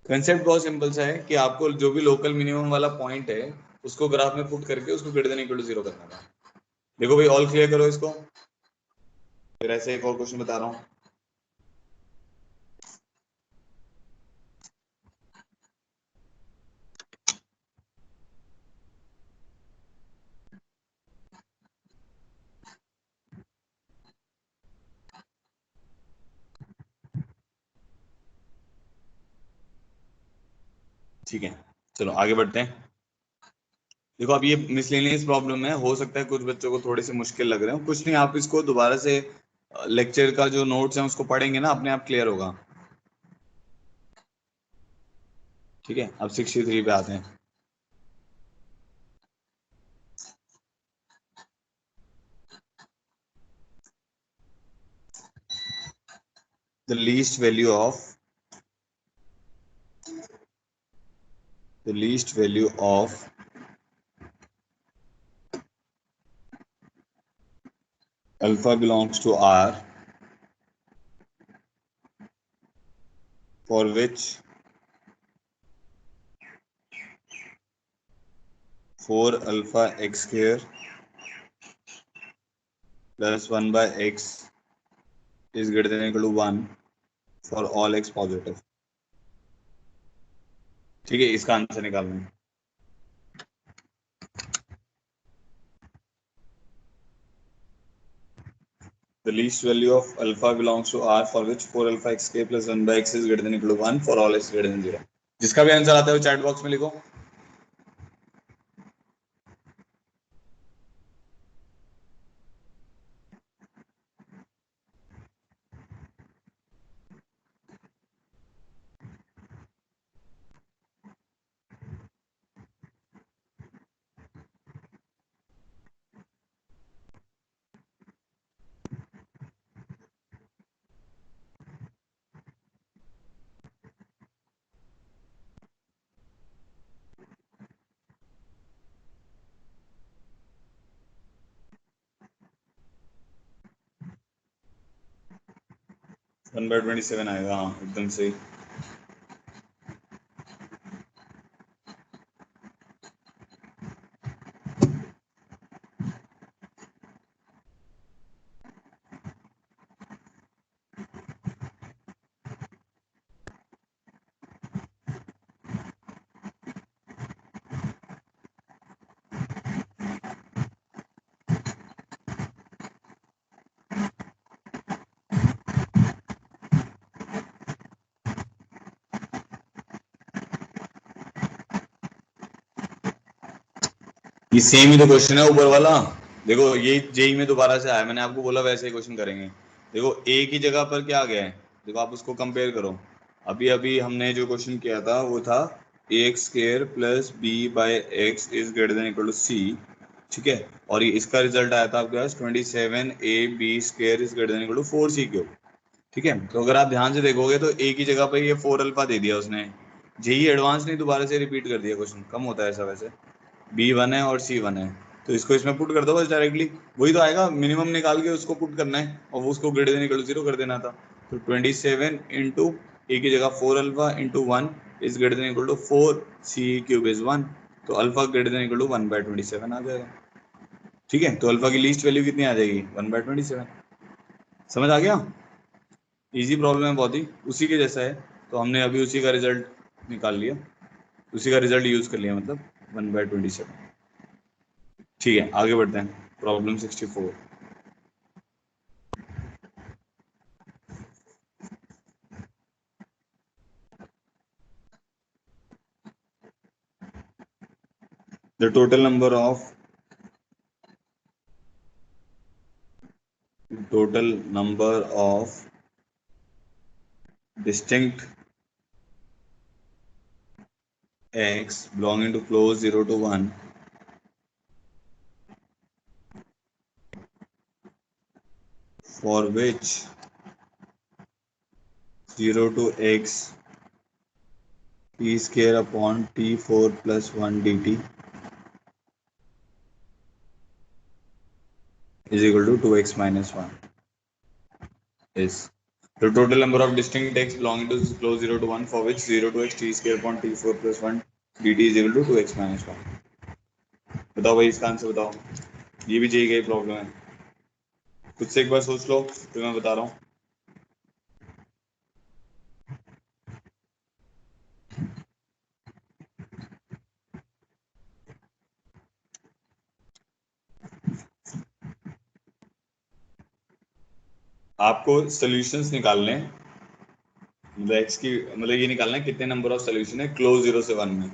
कंसेप्ट बहुत सिंपल सा है कि आपको जो भी लोकल मिनिमम वाला पॉइंट है उसको ग्राफ में पुट करके उसको ग्रेटर देन इक्वल टू 0 करना था। देखो भाई, ऑल क्लियर करो इसको, फिर ऐसे एक और क्वेश्चन बता रहा हूँ। ठीक है, चलो आगे बढ़ते हैं। देखो अब ये मिसलेनियस प्रॉब्लम है, हो सकता है कुछ बच्चों को थोड़े से मुश्किल लग रहे हो, कुछ नहीं, आप इसको दोबारा से लेक्चर का जो नोट्स है उसको पढ़ेंगे ना, अपने आप क्लियर होगा। ठीक है, अब 63 पे आते हैं। The least value of the least value of alpha belongs to R for which 4 alpha x square plus 1 by x is greater than or equal to 1 for all x positive। ठीक है, इसका आंसर निकालना है। The least value of alpha belongs to R for which 4 alpha x k plus 1 by x is greater than or equal to 1 for all x greater than 0। जिसका भी answer आता है वो चैट बॉक्स में लिखो। 1/27 आएगा, हाँ एकदम सही। ये सेम ही तो क्वेश्चन है ऊपर वाला। देखो ये जेई में दोबारा से आया, मैंने आपको बोला वैसे ही क्वेश्चन करेंगे। देखो ए की जगह पर क्या आ गया है, देखो आप उसको कंपेयर करो। अभी अभी हमने जो क्वेश्चन किया था वो था a² plus B by x is greater than equal to C. ठीक है, और ये इसका रिजल्ट आया था आपके पास 27ab² is greater than equal to 4c³। ठीक है, तो अगर आप ध्यान से देखोगे तो ए की जगह पर ये 4 अल्फा दे दिया उसने। जेई एडवांस ने दोबारा से रिपीट कर दिया क्वेश्चन, कम होता है ऐसा वैसे। B1 है और C1 है, तो इसको इसमें पुट कर दो बस डायरेक्टली, वही तो आएगा। मिनिमम निकाल के उसको पुट करना है और वो उसको ग्रेटर देन इक्वल टू 0 कर देना था। तो 27 इंटू ए की जगह 4 alpha into 1 is greater than equal to 4c³ is 1, तो alpha greater than equal to 1/27 आ जाएगा। ठीक है, तो अल्फा की लीस्ट वैल्यू कितनी आ जाएगी, 1/27। समझ आ गया? इजी प्रॉब्लम है बहुत ही, उसी के जैसा है, तो हमने अभी उसी का रिजल्ट निकाल लिया, उसी का रिजल्ट यूज कर लिया, मतलब 1/27। ठीक है, आगे बढ़ते हैं। Problem 64। The total number of distinct x belonging to close 0 to 1 for which 0 to x t square upon t4 plus 1 dt is equal to 2x minus 1 is the total number of distinct x belonging to close 0 to 1 for which 0 to x t square upon t4 plus 1 dt is equal to 2x minus 1. बताओ भाई इसका answer बताओ. ये भी चाहिए गई problem है. खुद से एक बार सोच लो फिर मैं बता रहा हूँ. आपको सॉल्यूशंस निकालने हैं. मतलब एक्स की मतलब ये निकालना है कितने नंबर ऑफ सॉल्यूशन है क्लोज 0 से 1 में.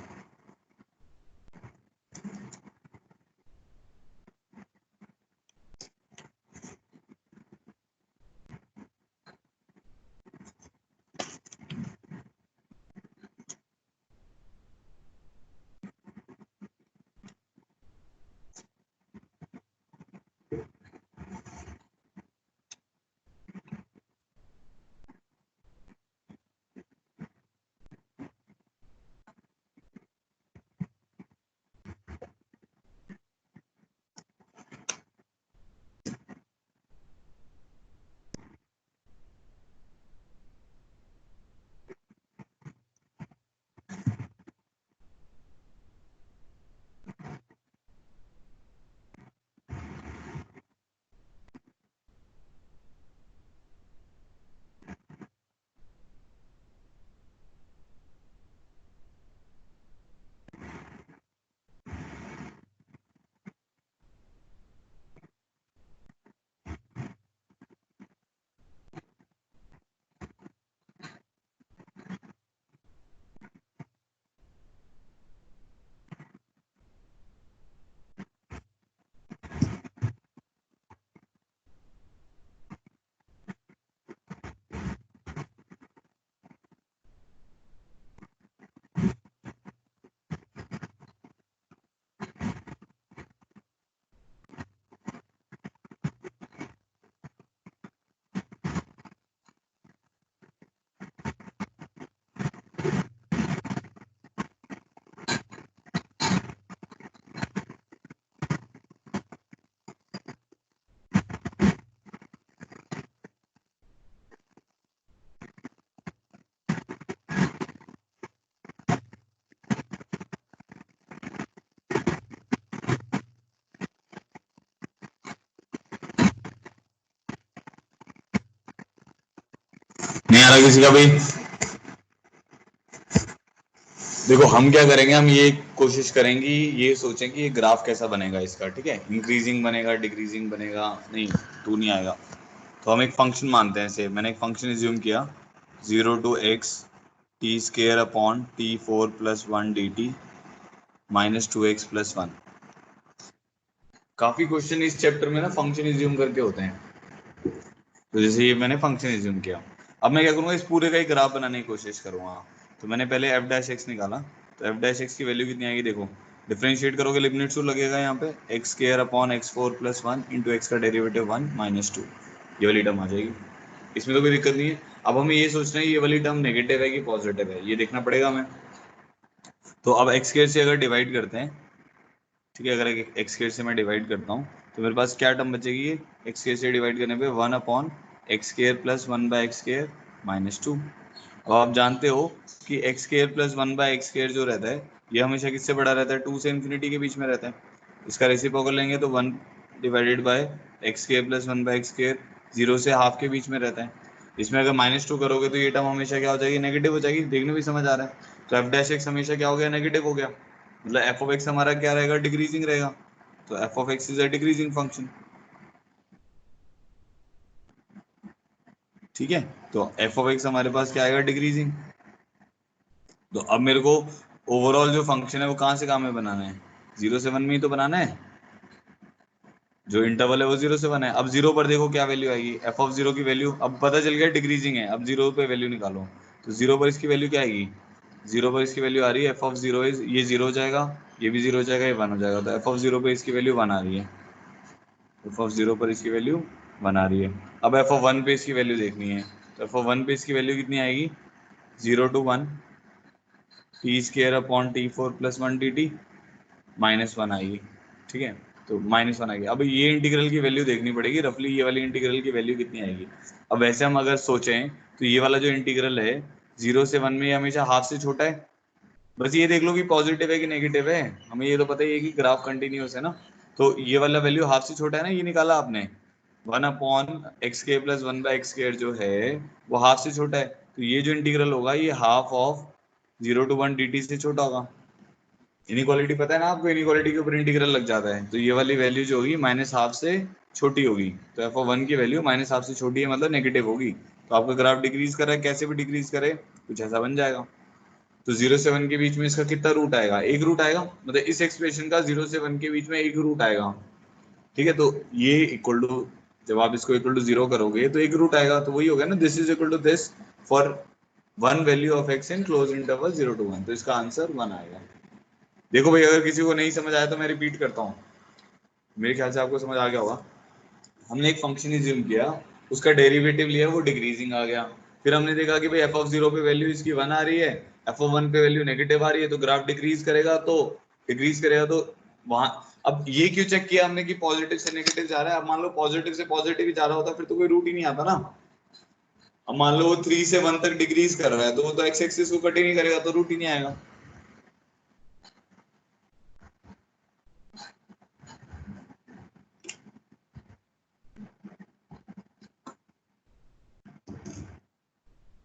नहीं आ रहा किसी का भाई. देखो हम क्या करेंगे, हम ये कोशिश करेंगे, ये सोचें कि ये ग्राफ कैसा बनेगा इसका. ठीक है, इंक्रीजिंग बनेगा डिक्रीजिंग बनेगा. नहीं टू नहीं आएगा. तो हम एक फंक्शन मानते हैं. से मैंने एक फंक्शन एज्यूम किया 0 to x t square upon t4 plus 1 dt minus 2x plus 1. काफी क्वेश्चन इस चैप्टर में ना फंक्शन एज्यूम करके होते हैं. तो जैसे ये मैंने फंक्शन एज्यूम किया. अब मैं क्या करूंगा, इस पूरे का एक ग्राफ बनाने की कोशिश करूंगा. तो मैंने पहले एफ डैश एक्स निकाला. तो एफ डैश एक्स की वैल्यू कितनी आएगी देखो. डिफरेंशिएट करोगे लिमिट टू लगेगा यहाँ पे x square upon x four plus 1 into x का डेरिवेटिव 1 माइनस 2. ये वाली टर्म आ जाएगी. इसमें तो कोई दिक्कत नहीं है. अब हमें ये सोचना है ये वाली टर्म नेगेटिव है कि पॉजिटिव है, ये देखना पड़ेगा हमें. तो अब एक्स स्केयर से अगर डिवाइड करते हैं, ठीक है, अगर एक्स स्केयर से मैं डिवाइड करता हूँ तो मेरे पास क्या टर्म बचेगी. ये एक्स स्केयर से डिवाइड करने पे 1 upon x square plus 1 by x square minus 2. अब आप जानते हो कि x square plus 1 by x square जो रहता है ये हमेशा किससे बड़ा रहता है, 2 से इन्फिनिटी के बीच में रहता है. इसका रेसिप्रोकल लेंगे तो 1 divided by x square plus 1 by x square 0 से हाफ के बीच में रहता है. इसमें अगर माइनस 2 करोगे तो ये टर्म हमेशा क्या हो जाएगी, नेगेटिव हो जाएगी. देखने भी समझ आ रहा है. तो एफ डैश एक्स हमेशा क्या हो गया, नेगेटिव हो गया. मतलब एफ ऑफ एक्स हमारा क्या रहेगा, डिक्रीजिंग रहेगा. तो F of x is a decreasing function. ठीक है, तो एफ ऑफ एक्स हमारे पास क्या आएगा, डिक्रीजिंग. तो अब मेरे को ओवरऑल जो फंक्शन है वो कहाँ से कहाँ में बनाना है, 0 से 1 में ही तो बनाना है. जो इंटरवल है वो 0 से 1 है. अब 0 पर देखो क्या वैल्यू आएगी, एफ ऑफ 0 की वैल्यू अब पता चल गया डिक्रीजिंग है. अब 0 पे वैल्यू निकालो. तो 0 पर इसकी वैल्यू क्या आएगी, जीरो पर इसकी वैल्यू आ रही है एफ ऑफ जीरो इज, ये जीरो हो जाएगा, ये भी जीरो हो जाएगा, ये वन हो जाएगा, तो एफ ऑफ जीरो पर इसकी वैल्यू वन आ रही है, एफ ऑफ जीरो पर इसकी वैल्यू वन आ रही है। अब एफ ऑफ वन पे इसकी वैल्यू देखनी है, तो एफ ऑफ वन पे इसकी वैल्यू कितनी आएगी, zero to one t square upon t four plus one d t minus one आएगी, ठीक है, तो माइनस वन आएगी। अब ये इंटीग्रल की वैल्यू देखनी पड़ेगी, रफली ये वाली इंटीग्रल की वैल्यू कितनी आएगी। अब वैसे हम अगर सोचें तो ये वाला जो इंटीग्रल है जीरो से वन में ये हमेशा हाफ से छोटा है, बस ये देख लो कि पॉजिटिव है कि नेगेटिव है, हमें ये तो पता ही है कि ग्राफ कंटिन्यूअस है ना, तो ये वाला वैल्यू हाफ से छोटा है ना, ये निकाला आपने, वन अपॉन एक्स के plus one by x square जो है वो हाफ से छोटा है, तो ये जो इंटीग्रल होगा ये half of zero to one d t से छोटा होगा। इनइक्वालिटी पता है ना आपको, इनइक्वालिटी के ऊपर इंटीग्रल लग जाता है, तो ये वाली वैल्यू जो होगी माइनस हाफ से छोटी होगी, तो एफ वन की वैल्यू माइनस हाफ से छोटी है मतलब नेगेटिव होगी, तो आपका ग्राफ डिक्रीज कर रहा है, कैसे भी डिक्रीज करे कुछ ऐसा बन जाएगा। तो जीरो से वन के बीच में इसका कितना रूट आएगा, एक रूट आएगा, मतलब इस एक्सप्रेशन का जीरो से वन के बीच में एक रूट आएगा, ठीक है, तो ये इक्वल टू, जब आप इसको इक्वल टू जीरो करोगे तो एक रूट आएगा, तो वही हो गया ना, this is equal to this for one value of x in close interval zero to one, तो इसका आंसर वन आएगा। देखो भाई, अगर किसी को नहीं समझ आया तो मैं रिपीट करता हूँ, मेरे ख्याल से आपको समझ आ गया होगा। हमने एक फंक्शन इज्यूम किया, उसका डेरिवेटिव लिया, वो डिक्रीजिंग आ गया, फिर हमने देखा कि भाई एफ ऑफ जीरो पे वैल्यू इसकी वन आ रही है, एफ ऑफ वन पे वैल्यू नेगेटिव आ रही है, तो ग्राफ डिक्रीज करेगा तो वहां, अब ये क्यों चेक किया हमने कि पॉजिटिव से नेगेटिव जा रहा है, अब मान लो पॉजिटिव से पॉजिटिव ही जा रहा होता फिर तो कोई रूट ही नहीं आता ना। अब मान लो वो थ्री से वन तक डिक्रीज कर रहा है तो वो तो एक्स एक्सिस को कट ही नहीं करेगा, तो रूट ही नहीं आएगा।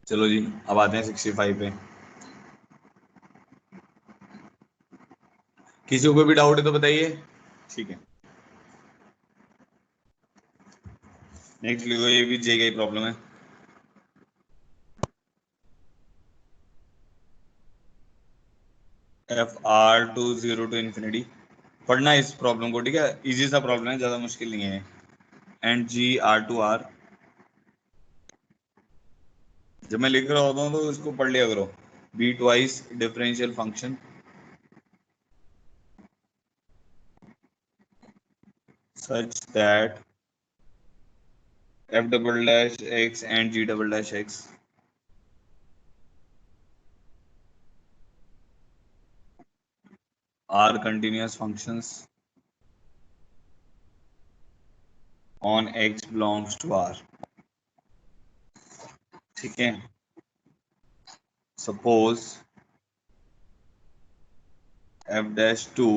चलो जी, अब आते हैं 65 पे। किसी को भी डाउट है तो बताइए, ठीक है। नेक्स्ट लिखो, ये भी जे का ही प्रॉब्लम है। F r to zero to infinity, पढ़ना इस प्रॉब्लम को, ठीक है, इजी सा प्रॉब्लम है, ज्यादा मुश्किल नहीं है। And g r to r, जब मैं लिख रहा होता हूँ तो इसको पढ़ लिया करो, be twice differential function such that f double dash x and g double dash x are continuous functions on x belongs to r, ठीक है। Suppose f dash two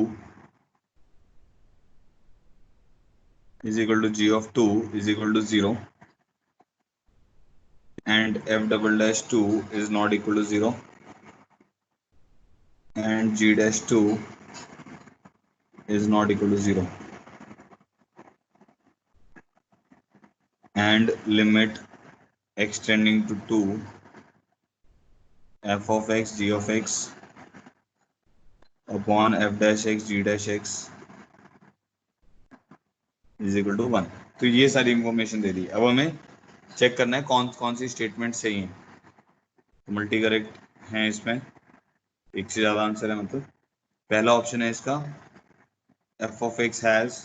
is equal to g of 2 is equal to 0 and f double dash 2 is not equal to 0 and g dash 2 is not equal to 0 and limit extending to 2 f of x g of x upon f dash x g dash x is equal to 1। तो ये सारी information दे दी, अब हमें check करना है कौन कौन सी statement सही है, तो मल्टी करेक्ट है इसमें, एक से ज़्यादा आंसर है मतलब। पहला ऑप्शन है इसका, f of x has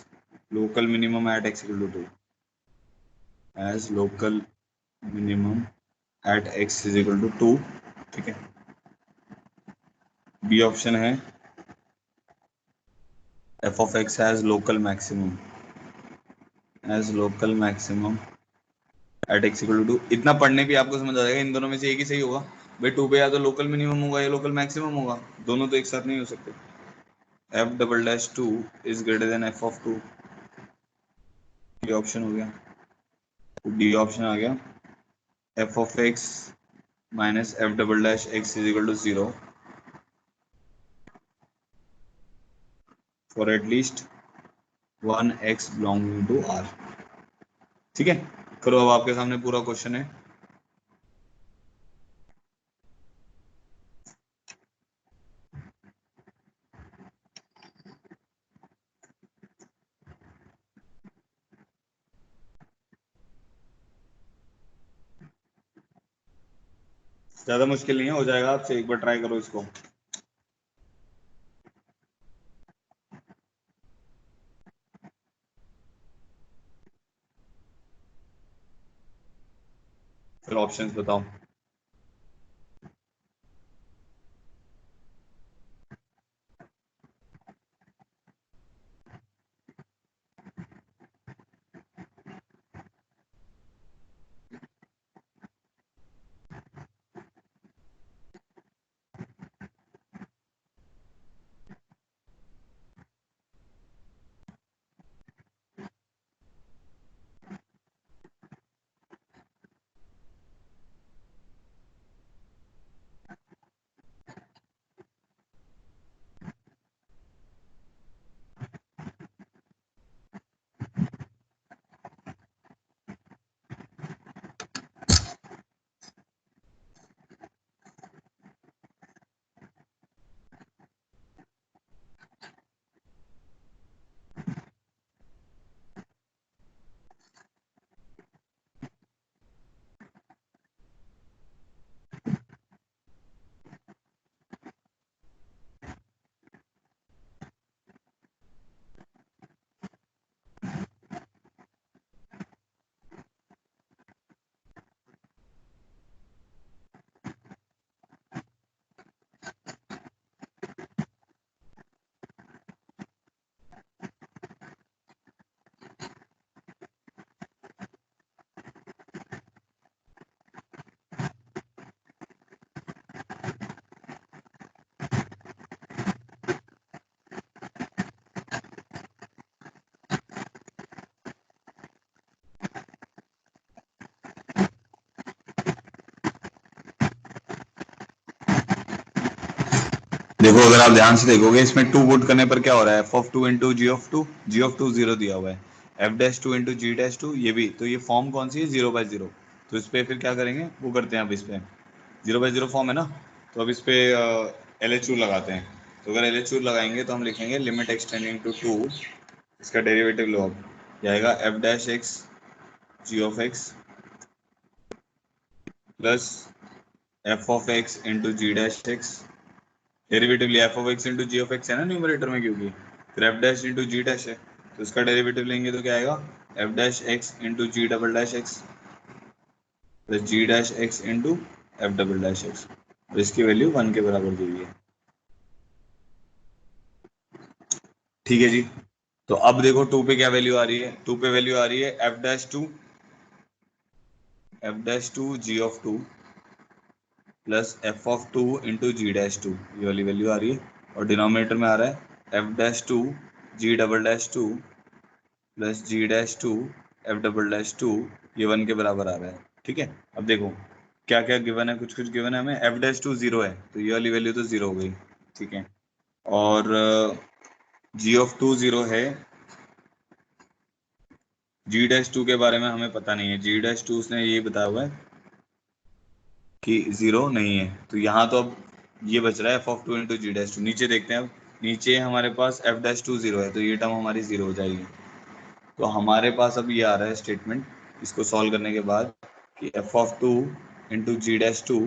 local minimum at x equal to 2, as local minimum at x is equal to 2, ठीक है। बी ऑप्शन है f of x has local maximum at x equal to 2। इतना पढ़ने भी आपको समझ आ जाएगा, इन दोनों में से एक ही सही होगा भाई, 2 पे या तो लोकल मिनिमम होगा या लोकल मैक्सिमम होगा, दोनों तो एक साथ नहीं हो सकते। f double dash 2 is greater then f of 2, ये ऑप्शन हो गया। डी ऑप्शन आ गया, f of x minus f double dash x is equal to 0 for at least 1x belonging to r, ठीक है। करो, अब आपके सामने पूरा क्वेश्चन है। ज्यादा मुश्किल नहीं है, हो जाएगा आपसे, एक बार ट्राई करो इसको। फिर ऑप्शंस बताओ। देखो अगर आप ध्यान से देखोगे, इसमें टू पुट करने पर क्या हो रहा है, F of two into ji of two zero दिया हुआ है, एफ डैश टू इंटू जी डैश टू ये भी, तो ये फॉर्म कौन सी है, 0/0। तो इस पे फिर क्या करेंगे, वो करते हैं अब इस पे 0/0 फॉर्म है ना, तो अब इस पे एल एच यू लगाते हैं। तो अगर एल एच यू लगाएंगे तो हम लिखेंगे लिमिट एक्सटेंडिंग टू टू, इसका डेरिवेटिव लो, अब ये आएगा F dash X G of x plus F of x into ji dash x, derivative लिया F of x into ji of X है ना न्यूमरेटर में, क्योंकि फिर एफ डैश इंटू जी डैश है, तो इसका डेरिवेटिव लेंगे तो क्या आएगा, एफ डैश एक्स इंटू जी डबल डैश एक्स प्लस जी dash X into F double dash x, और इसकी वैल्यू 1 के बराबर दी हुई है। ठीक है जी। तो अब देखो टू पे क्या वैल्यू आ रही है, टू पे वैल्यू आ रही है f dash two ji of two plus F of two into ji dash two, ये वाली वैल्यू आ रही है, और डिनोमिनेटर में आ रहा है f dash two g double dash two plus जी dash two f double dash two, ये 1 के बराबर आ रहा है। ठीक है, अब देखो क्या क्या गिवन है, कुछ कुछ गिवन है हमें, एफ डैश टू जीरो है तो ये वाली वैल्यू तो जीरो हो गई। ठीक है, और जी ऑफ टू जीरो है, जी डैश टू के बारे में हमें पता नहीं है, जी डैश टू उसने ये बताया हुआ है कि जीरो नहीं है, तो यहाँ तो अब ये बच रहा है F of two into ji dash two. नीचे देखते हैं, अब नीचे हमारे पास एफ डैश टू जीरो है तो ये टर्म हमारी जीरो हो जाएगी। तो हमारे पास अब ये आ रहा है स्टेटमेंट, इसको सॉल्व करने के बाद, कि f of two into ji dash two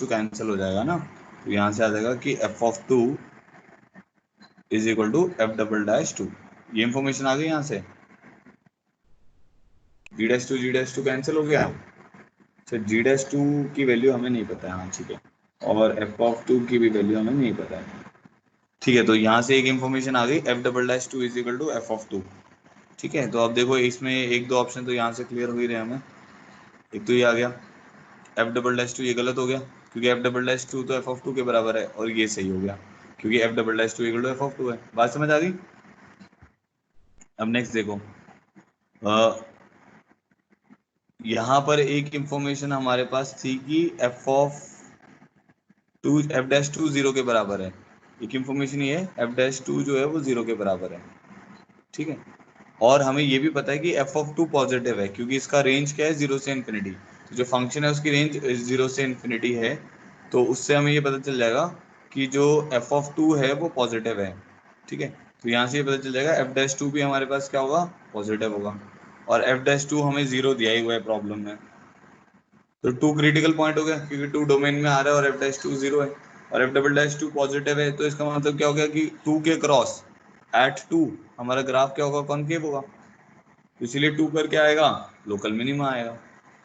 cancel हो जाएगा ना, तो यहाँ से आ जाएगा कि f of two is equal to f double dash two. ये इंफॉर्मेशन आ गई यहाँ से, जी डैश टू कैंसिल हो गया। अच्छा, जी डैश टू की वैल्यू हमें नहीं पता है, हाँ ठीक है, और एफ ऑफ टू की भी वैल्यू हमें नहीं पता है। ठीक है, तो यहाँ से एक इंफॉर्मेशन आ गई, f double dash two is equal to f of two. ठीक है, तो अब देखो इसमें एक दो ऑप्शन तो यहाँ से क्लियर हो ही रहे हैं हमें। एक तो ये आ गया एफ डबल डैश टू, ये गलत हो गया क्योंकि एफ डबल डैश टू तो एफ ऑफ टू के बराबर है, और ये सही हो गया क्योंकि f double dash two equal to f of two है। बात समझ आ गई। अब नेक्स्ट देखो, यहाँ पर एक इंफॉर्मेशन हमारे पास थी कि एफ डैश टू जीरो के बराबर है। एक इंफॉर्मेशन ये है एफ डैश टू जो है वो जीरो के बराबर है। ठीक है, और हमें ये भी पता है कि एफ ऑफ टू पॉजिटिव है क्योंकि इसका रेंज क्या है, जीरो से इन्फिनिटी, तो जो फंक्शन है उसकी रेंज जीरो से इन्फिनिटी है, तो उससे हमें ये पता चल जाएगा कि जो एफ ऑफ टू है वो पॉजिटिव है। ठीक है, तो यहाँ से ये पता चल जाएगा एफ डैश टू भी हमारे पास क्या होगा, पॉजिटिव होगा, और एफ डैश टू हमें जीरो दिया ही हुआ है प्रॉब्लम में, तो टू क्रिटिकल पॉइंट हो गया क्योंकि टू डोमेन में आ रहा है और एफ डैश टू जीरो है और f double dash two positive है, तो इसका मतलब क्या हो गया कि टू के क्रॉस एट टू हमारा ग्राफ क्या होगा, कॉनकेव होगा। तो इसीलिए टू पर क्या आएगा, लोकल मिनिमम आएगा।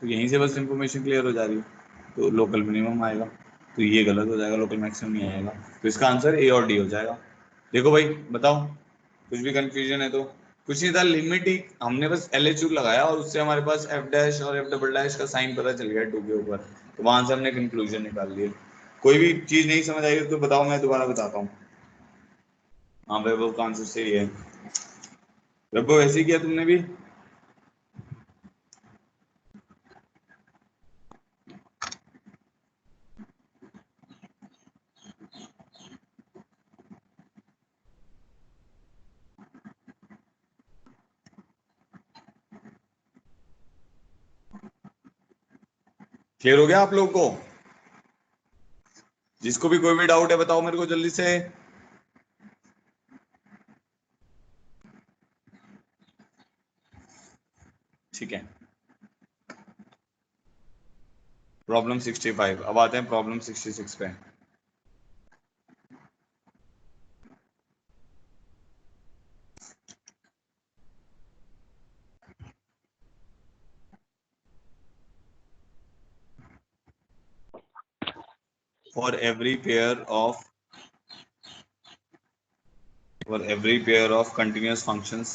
तो यहीं से बस इंफॉर्मेशन क्लियर हो जा रही है, तो लोकल मिनिमम आएगा। तो ये गलत हो जाएगा, लोकल मैक्सिमम नहीं आएगा। तो इसका आंसर ए और डी हो जाएगा। देखो भाई बताओ, कुछ भी कंफ्यूजन है तो। कुछ नहीं था, लिमिट ही हमने बस एल एच यू लगाया और उससे हमारे पास एफ डैश और एफ डबल डैश का साइन पता चल गया टू के ऊपर, तो वहां से हमने कंक्लूजन निकाल लिया। कोई भी चीज नहीं समझ आई तो बताओ, मैं दोबारा बताता हूँ। हाँ वैभव का आंसर सही है। वैभव ऐसे ही किया तुमने भी। क्लियर हो गया आप लोग को? जिसको भी कोई भी डाउट है बताओ मेरे को जल्दी से। ठीक है, प्रॉब्लम 65। अब आते हैं प्रॉब्लम 66 पे। For every pair of continuous functions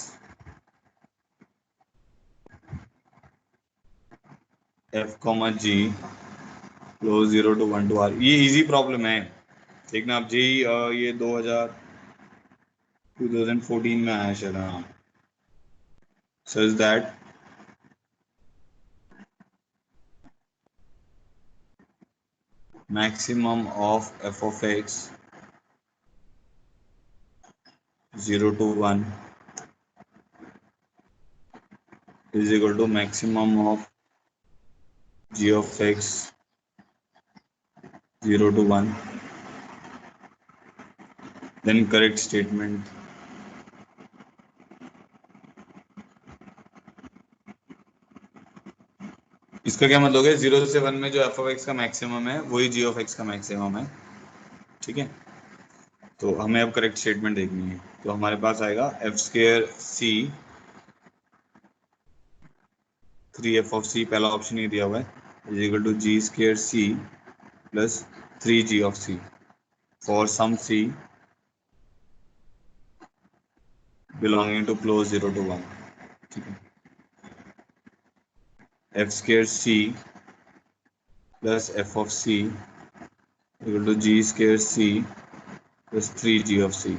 f comma g close 0 to 1 to r, ये इजी प्रॉब्लम है। देखना आप जी, ये 2014 में आया शायद। हाँ, such that maximum of f of x 0 to 1 is equal to maximum of g of x 0 to 1, then correct statement। इसका क्या मतलब है, 0 से 1 में जो f of x का मैक्सिमम है वही g of x का मैक्सिमम है। ठीक है, तो हमें अब करेक्ट स्टेटमेंट देखनी है। तो हमारे पास आएगा एफ स्केयर सी 3f(c), पहला ऑप्शन ही दिया हुआ है, is equal to G square C plus 3g(c) for some c belonging to close 0 to 1। ठीक है, F square C plus F of C equal to G square C plus 3g(c).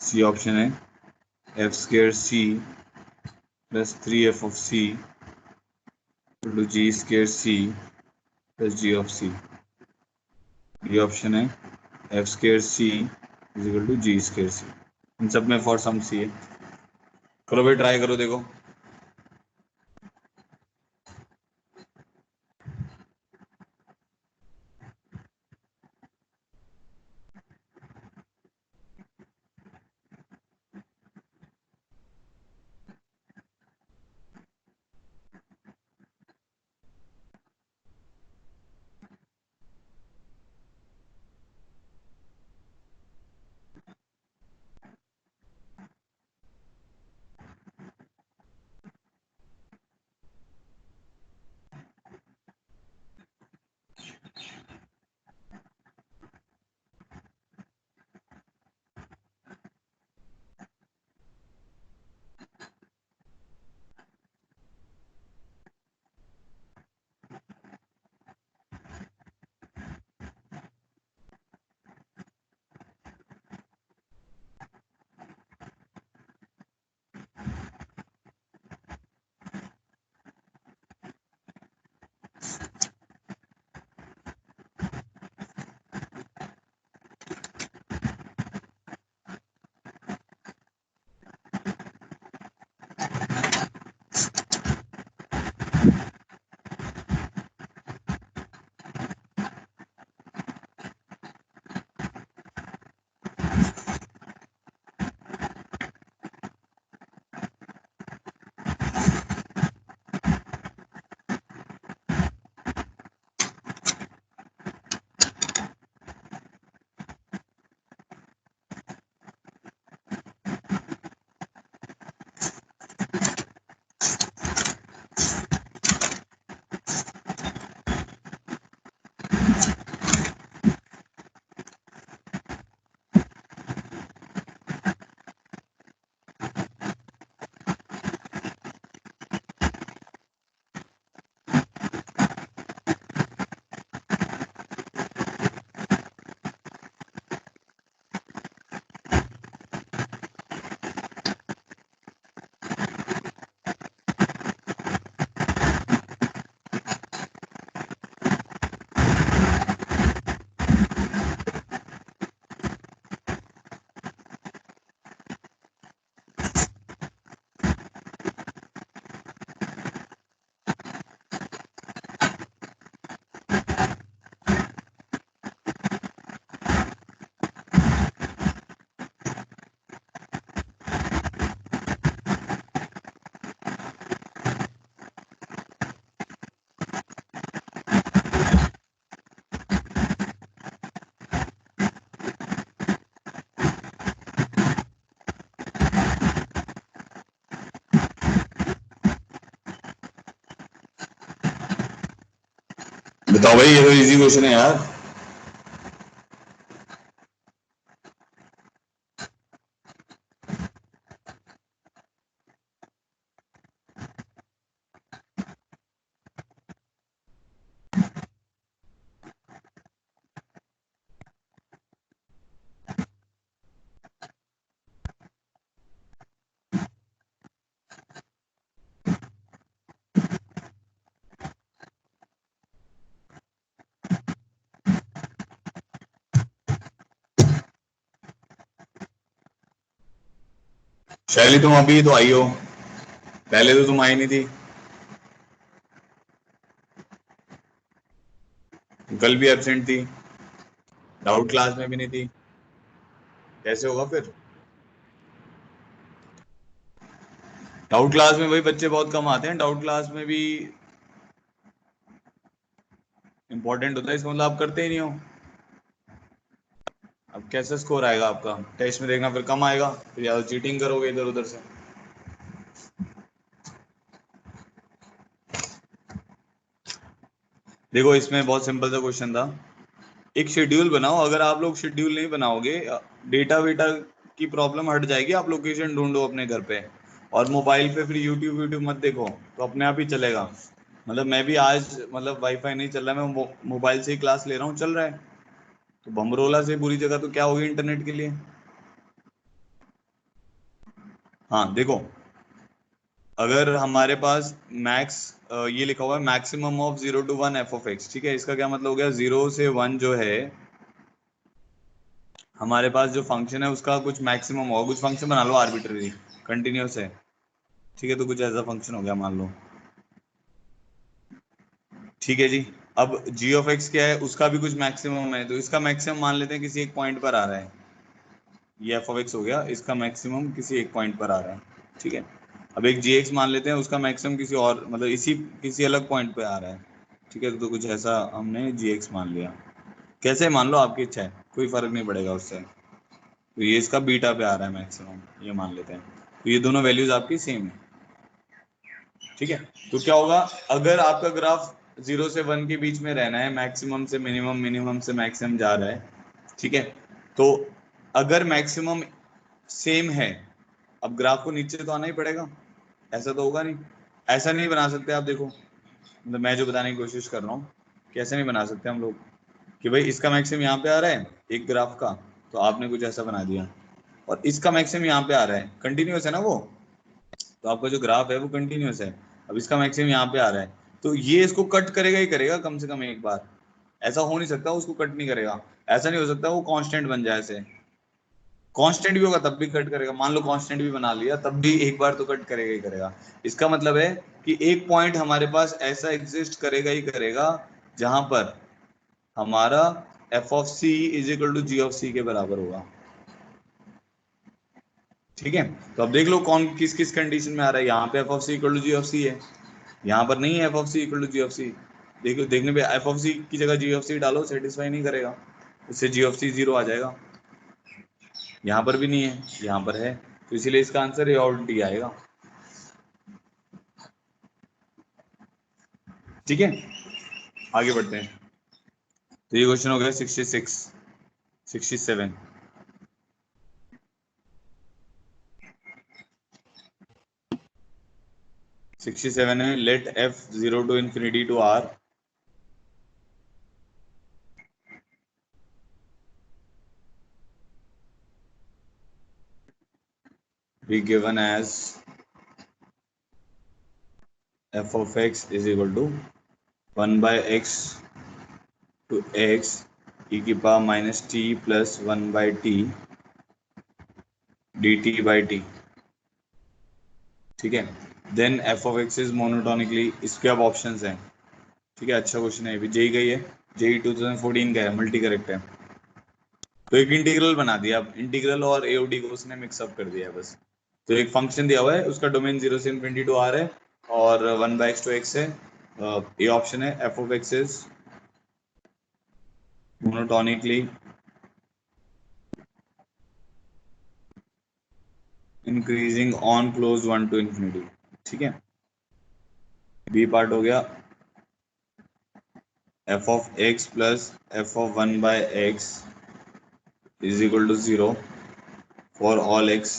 C option है, F square C plus 3f(c) equal to G square C plus g(c). ये option है, F square C is equal to G square C. इन सब में for some सी है। करो भाई, try करो, देखो। बताओ भाई, ये तो इजी क्वेश्चन है यार। शैली तुम अभी तो आई हो, पहले तो तुम आई नहीं थी, कल भी एब्सेंट थी, डाउट क्लास में भी नहीं थी, कैसे होगा फिर? डाउट क्लास में भाई बच्चे बहुत कम आते हैं, डाउट क्लास में भी इंपॉर्टेंट होता है, इसका मतलब आप करते ही नहीं हो। अब कैसे स्कोर आएगा आपका टेस्ट में, देखना फिर कम आएगा, फिर या तो चीटिंग करोगे इधर उधर से। देखो इसमें बहुत सिंपल सा क्वेश्चन था, एक शेड्यूल बनाओ, अगर आप लोग शेड्यूल नहीं बनाओगे, डेटा वेटा की प्रॉब्लम हट जाएगी, आप लोकेशन ढूंढो अपने घर पे, और मोबाइल पे फिर यूट्यूब यूट्यूब मत देखो, तो अपने आप ही चलेगा। मतलब मैं भी आज मतलब वाईफाई नहीं चल रहा, मैं मोबाइल से ही क्लास ले रहा हूँ, चल रहा है। तो बमरोला से बुरी जगह तो क्या होगी इंटरनेट के लिए। हाँ देखो, अगर हमारे पास मैक्स, ये लिखा हुआ है मैक्सिमम ऑफ 0 to 1 f(x), ठीक है, इसका क्या मतलब हो गया, 0 से 1 जो है हमारे पास जो फंक्शन है उसका कुछ मैक्सिमम होगा, कुछ फंक्शन बना लो आर्बिट्ररी, कंटिन्यूस है, ठीक है, तो कुछ ऐसा फंक्शन हो गया मान लो, ठीक है जी। अब g(x) क्या है, उसका भी कुछ मैक्सिमम है, तो इसका मैक्सिमम मान लेते हैं किसी एक पॉइंट पर आ रहा है, ये f(x) हो गया, इसका मैक्सिमम किसी एक पॉइंट पर आ रहा है, ठीक है। अब एक g(x) मान लेते हैं, उसका मैक्सिमम किसी और मतलब इसी किसी अलग पॉइंट पे आ रहा है, ठीक है, तो कुछ ऐसा हमने g(x) मान लिया, कैसे मान लो आपकी इच्छा है, कोई फर्क नहीं पड़ेगा उससे। तो ये इसका बीटा पे आ रहा है मैक्सिमम, ये मान लेते हैं, तो ये दोनों वैल्यूज आपकी सेम है, ठीक है। तो क्या होगा, अगर आपका ग्राफ 0 से 1 के बीच में रहना है, मैक्सिमम से मिनिमम, मिनिमम से मैक्सिमम जा रहा है, ठीक है, तो अगर मैक्सिमम सेम है, अब ग्राफ को नीचे तो आना ही पड़ेगा, ऐसा तो होगा नहीं, ऐसा नहीं बना सकते आप, देखो मतलब मैं जो बताने की कोशिश कर रहा हूँ, कैसे नहीं बना सकते हम लोग, कि भाई इसका मैक्सिमम यहाँ पे आ रहा है एक ग्राफ का, तो आपने कुछ ऐसा बना दिया, और इसका मैक्सिमम यहाँ पे आ रहा है, कंटिन्यूस है ना वो, तो आपका जो ग्राफ है वो कंटिन्यूस है, अब इसका मैक्सिमम यहाँ पे आ रहा है, तो ये इसको कट करेगा ही करेगा कम से कम एक बार, ऐसा हो नहीं सकता उसको कट नहीं करेगा, ऐसा नहीं हो सकता वो कांस्टेंट बन जाए ऐसे, कांस्टेंट भी होगा तब भी कट करेगा, मान लो कांस्टेंट भी बना लिया तब भी एक बार तो कट करेगा ही करेगा। इसका मतलब है कि एक पॉइंट हमारे पास ऐसा एग्जिस्ट करेगा ही करेगा जहां पर हमारा F of C is equal to ji of C के बराबर होगा, ठीक है। तो अब देख लो कौन किस किस कंडीशन में आ रहा है, यहाँ पे F of C equal to ji of C है, यहाँ पर नहीं है F of C equal to ji of C, देखो देखने पे एफ ऑफ सी की जगह जी ऑफ सी डालो, सेटिस्फाई नहीं करेगा, इससे जी ऑफ सी जीरो आ जाएगा, यहाँ पर भी नहीं है, यहाँ पर है, तो इसीलिए इसका आंसर ए और डी आएगा, ठीक है। आगे बढ़ते हैं, तो ये क्वेश्चन हो गया 66, 67, 67 है, let F 0 to ∞ to r be given as f of x is equal to 1 by x to x e की power minus t plus 1 by t dt by t, ठीक है। Then f of x is monotonically, इसके अब options हैं, ठीक है, अच्छा question है, अभी जेई का ही है, जेई 2014 का है, मल्टी करेक्ट है, तो एक इंटीग्रल बना दिया, अब इंटीग्रल और एओडी को उसने मिक्सअप कर दिया है बस। तो एक फंक्शन दिया हुआ है, उसका डोमेन 0 से ∞ to r है, और 1/x to x है, ये ऑप्शन है, F of x is monotonically increasing on close 1 to ∞, ठीक है। बी पार्ट हो गया, f of x plus F of 1/x is equal to 0 for all x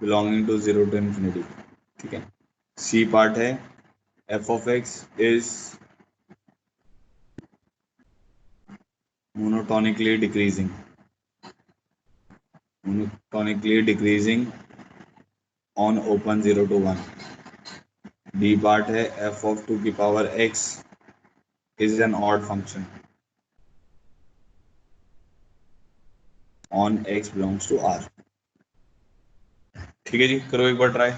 belonging to 0 to infinity। ठीक है, c part है F of x is monotonically decreasing on open 0 to 1। D part है F of 2 की power x is an odd function on x belongs to R। ठीक है जी, करो एक बार try.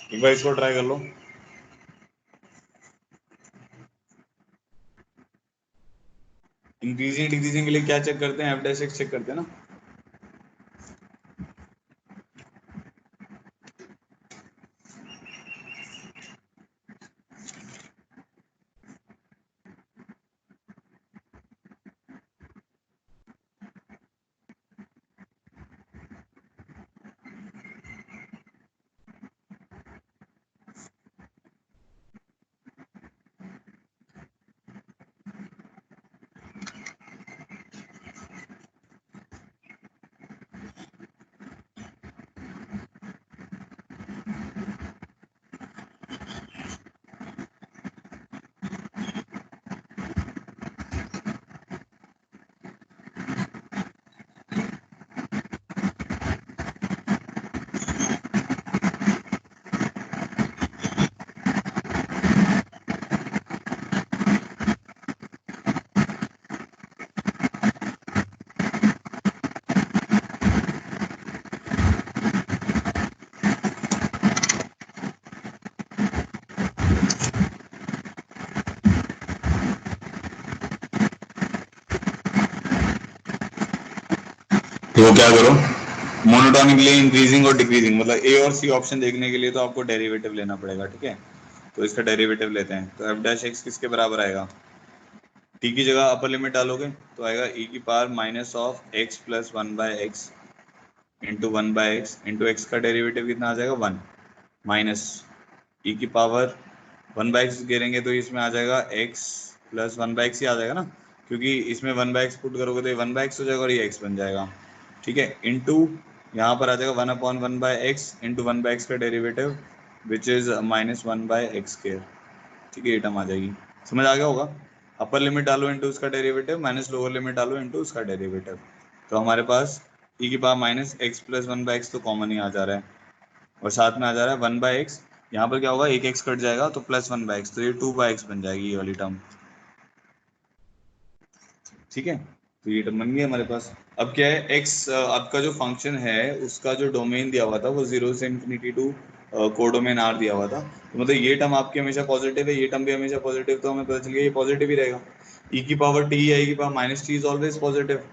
एक बार इसको ट्राई कर लो। इंक्रीजिंग डिक्रीजिंग के लिए क्या चेक करते हैं? एफ डैश एक्स चेक करते हैं ना। तो क्या करो, मोनोटोनिकली इंक्रीजिंग और डिक्रीजिंग, मतलब ए और सी ऑप्शन देखने के लिए तो आपको डेरिवेटिव लेना पड़ेगा। ठीक है, तो इसका डेरिवेटिव लेते हैं। तो एफ डैश एक्स किसके बराबर आएगा? टी की जगह अपर लिमिट डालोगे तो आएगा ई की power minus of x plus 1/x into 1/x into x का डेरिवेटिव कितना आ जाएगा 1 माइनस ई की पावर 1/x गिरेंगे तो इसमें आ जाएगा x प्लस 1/x ही आ जाएगा ना, क्योंकि इसमें 1/x पुट करोगे तो ये 1/x हो जाएगा और ये x बन जाएगा। ठीक है, इंटू यहाँ पर आ जाएगा 1/1/x इंटू 1/x का derivative which is minus 1/x²। ठीक है, ये टर्म आ जाएगी। समझ आ गया होगा? अपर लिमिट डालो इंटू उसका डेरिवेटिव माइनस लोअर लिमिट डालो इंटू उसका डेरिवेटिव, तो हमारे पास ई की power minus x plus 1/x तो कॉमन ही आ जा रहा है और साथ में आ जा रहा है 1/x। यहाँ पर क्या होगा, एक x कट जाएगा तो प्लस 1/x, तो ये 2/x बन जाएगी ये वाली टर्म। ठीक है, तो ये टर्म बन गई हमारे पास। अब क्या है, x आपका जो फंक्शन है उसका जो डोमेन दिया हुआ था वो 0 से इन्फिनिटी टू कोडोमेन r दिया हुआ था, तो मतलब ये टर्म आपकी हमेशा पॉजिटिव है, ये टर्म भी हमेशा पॉजिटिव, तो हमें पता चल गया ये पॉजिटिव ही रहेगा। e की पावर t या e की power minus T is always positive.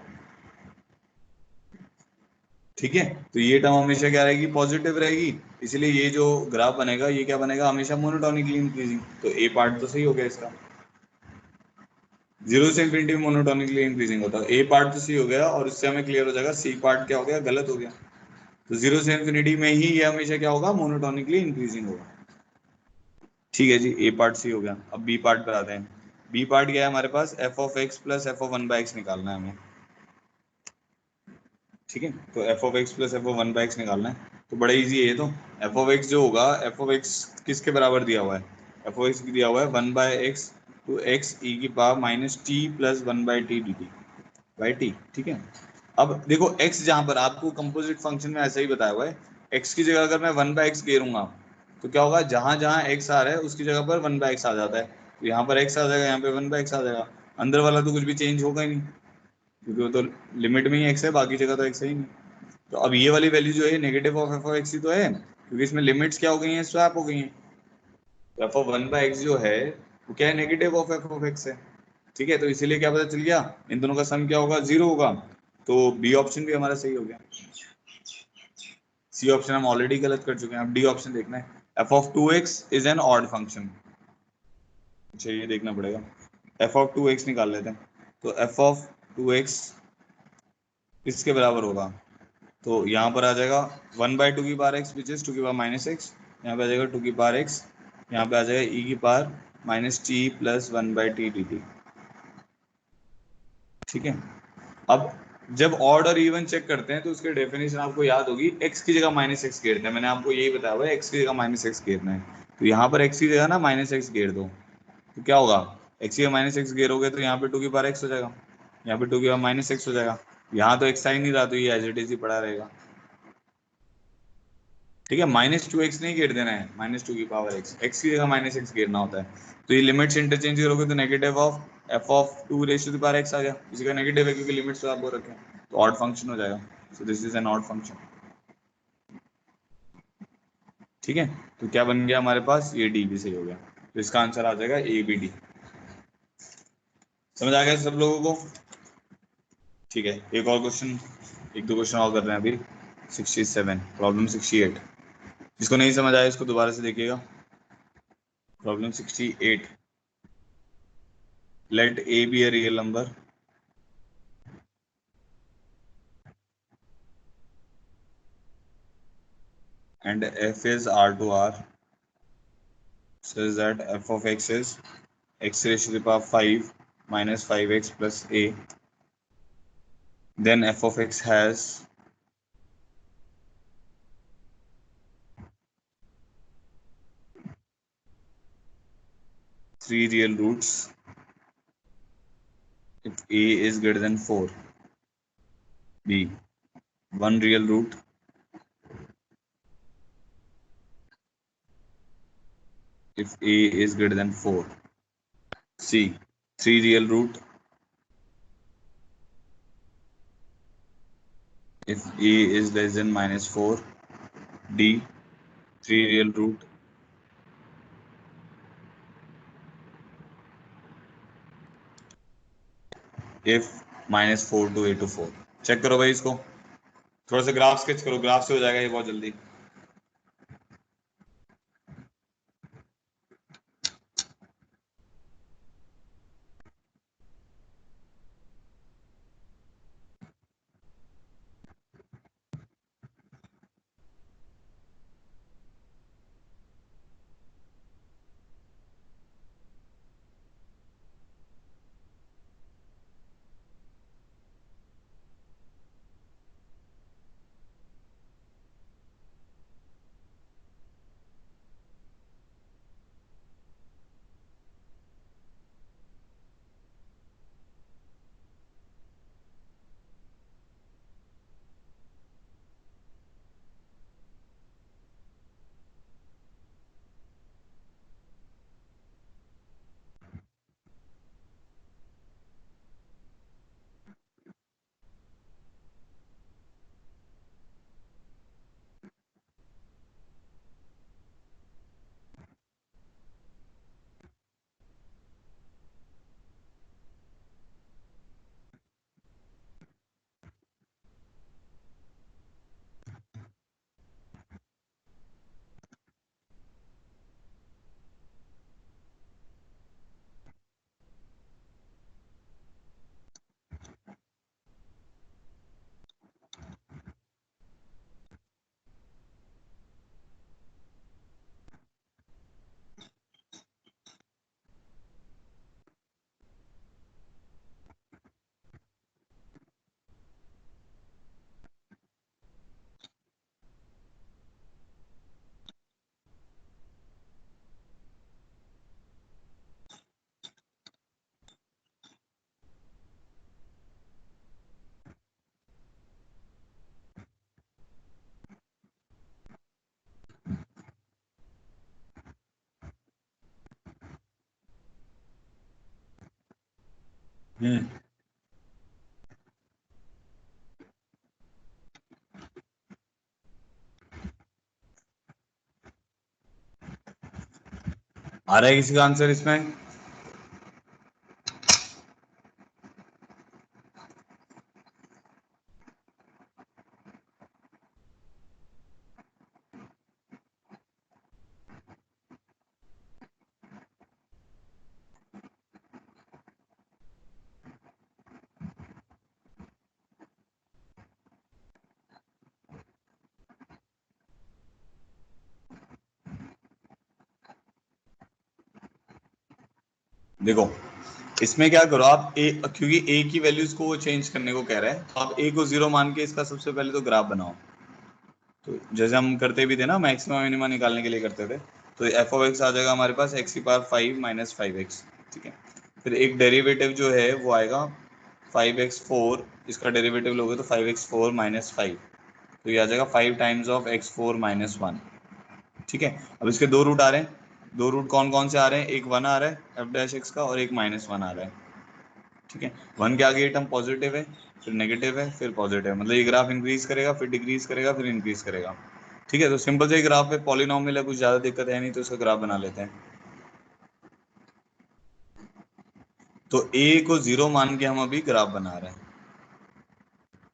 ठीक है, तो ये टर्म हमेशा क्या रहेगी, पॉजिटिव रहेगी, इसलिए ये जो ग्राफ बनेगा ये क्या बनेगा, हमेशा मोनोटोनिकली इंक्रीजिंग। तो ए पार्ट तो सही हो गया इसका, 0 से इंफिनिटी मोनोटोनिकली इंक्रीजिंग होता है। ए पार्ट तो सही हो गया और इससे हमें क्लियर हो जाएगा सी पार्ट क्या हो गया, गलत हो गया। तो 0 से इंफिनिटी में ही ये हमेशा क्या होगा, मोनोटोनिकली इंक्रीजिंग होगा। ठीक है जी, ए पार्ट सही हो गया। अब बी पार्ट पर आते हैं। बी पार्ट क्या है हमारे पास, F of x plus F of 1/x निकालना है हमें। ठीक है, तो F of x plus F of 1/x निकालना है, तो बड़ा इजी है ये तो। एफ ऑफ एक्स जो होगा, एफ ऑफ एक्स किसके बराबर दिया हुआ है, एफ ऑफ एक्स दिया हुआ है 1/x टू एक्स ई की power minus t plus 1/t dt by T. ठीक है, अब देखो x जहां पर आपको कंपोजिट फंक्शन में ऐसा ही बताया हुआ है, x की जगह अगर मैं 1/x घेरूंगा तो क्या होगा, जहां जहां x आ रहा है उसकी जगह पर 1/x आ जाता है, तो यहाँ पर x आ जाएगा, यहाँ पे 1/x आ जाएगा, अंदर वाला तो कुछ भी चेंज होगा ही नहीं, क्योंकि वो तो लिमिट में ही x है, बाकी जगह तो x है ही नहीं। तो अब ये वाली वैल्यू जो है negative of F of X ही तो है, क्योंकि इसमें लिमिट्स क्या हो गई हैं, स्वैप हो गई हैं। तो F of one by x जो है वो क्या है, negative of F of X है। ठीक है, तो इसीलिए क्या पता चल गया, इन दोनों का सम क्या होगा, जीरो होगा। तो बी ऑप्शन भी हमारा सही हो गया। सी ऑप्शन हम ऑलरेडी गलत कर चुके हैं, अब डी ऑप्शन देखना है। F of two x is an odd function. अच्छा ये देखना पड़ेगा, एफ ऑफ टू एक्स निकाल लेते हैं। तो एफ ऑफ टू एक्स किसके बराबर होगा, तो यहाँ पर आ जाएगा वन बाई टू की power x which is two की पावर माइनस एक्स। यहाँ पे आ जाएगा टू की पावर एक्स, यहाँ पे आ जाएगा ई की power minus t plus one by T D T. ठीक है, अब जब ऑड और इवन चेक करते हैं तो उसके डेफिनेशन आपको याद होगी, एक्स की जगह माइनस एक्स घेरते हैं, मैंने आपको यही बताया हुआ है, एक्स की जगह माइनस एक्स घेरना है। तो यहाँ पर एक्स की जगह ना माइनस एक्स घेर दो, तो क्या होगा, एक्स की जगह माइनस एक्स घेरोगे तो यहाँ पे टू की पावर एक्स हो जाएगा, यहाँ पे टू की पावर माइनस एक्स हो जाएगा। यहाँ तो एक्स आ ही नहीं रहा, तो ये एज इट इज ही पड़ा रहेगा। ठीक है, माइनस टू एक्स नहीं घेर देना है, माइनस टू की पावर एक्स, एक्स की जगह माइनस एक्स घेरना होता है। तो ये लिमिट्स इंटरचेंज करोगे तो negative of F of two raise to the power X आ गया, इसी का नेगेटिव है क्योंकि लिमिट्स तो आपको रखे हैं, तो ऑड फंक्शन हो जाएगा। So this is an odd function. ठीक है, तो क्या बन गया हमारे पास, ये डी भी सही हो गया, तो इसका आंसर आ जाएगा ए बी डी। समझ आ गया सब लोगों को। ठीक है, एक और क्वेश्चन, एक दो क्वेश्चन और कर रहे हैं अभी। 67 प्रॉब्लम 68, जिसको नहीं समझ आया इसको दोबारा से देखिएगा। Problem 68, let a be a real number and f is r to r, says that f of x is x raised to the power 5 minus 5x plus a. Then f of x has three real roots if a is greater than 4. B, one real root if a is greater than 4. C, three real root if a is less than minus 4. D, three real root if minus 4 to a to 4। Check करो भाई इसको, थोड़ा सा graph sketch करो, graph से हो जाएगा ये बहुत जल्दी। हम्म, आ रहा है किसी का आंसर इसमें? देखो इसमें क्या करो आप, ए क्योंकि ए की वैल्यूज को वो चेंज करने को कह रहा है, तो आप ए को 0 मान के इसका सबसे पहले तो ग्राफ बनाओ। तो जैसे हम करते भी थे ना, मैक्सिमम मिनिमम निकालने के लिए करते थे, तो एफ ऑफ एक्स आ जाएगा हमारे पास एक्स की पावर 5 माइनस 5x, ठीक है। फिर एक डेरिवेटिव जो है वो आएगा 5x4, इसका डेरिवेटिव लोगे तो 5x4 माइनस 5, तो ये आ जाएगा 5 टाइम्स ऑफ x4 माइनस 1, ठीक है। अब इसके दो रूट आ रहे हैं, दो रूट कौन कौन से आ रहे हैं, एक 1 आ रहा है एफ डैश एक्स का और एक -1 आ रहा है, ठीक है। 1 के आगे ये टर्म पॉजिटिव है, फिर नेगेटिव है, फिर पॉजिटिव है, मतलब ये ग्राफ इंक्रीज करेगा, फिर डिक्रीज करेगा, फिर इंक्रीज करेगा, ठीक है। तो सिंपल से ग्राफ पे पॉलिनॉमियल है, कुछ ज्यादा दिक्कत है नहीं, तो इसका ग्राफ बना लेते हैं। तो a को 0 मान के हम अभी ग्राफ बना रहे हैं,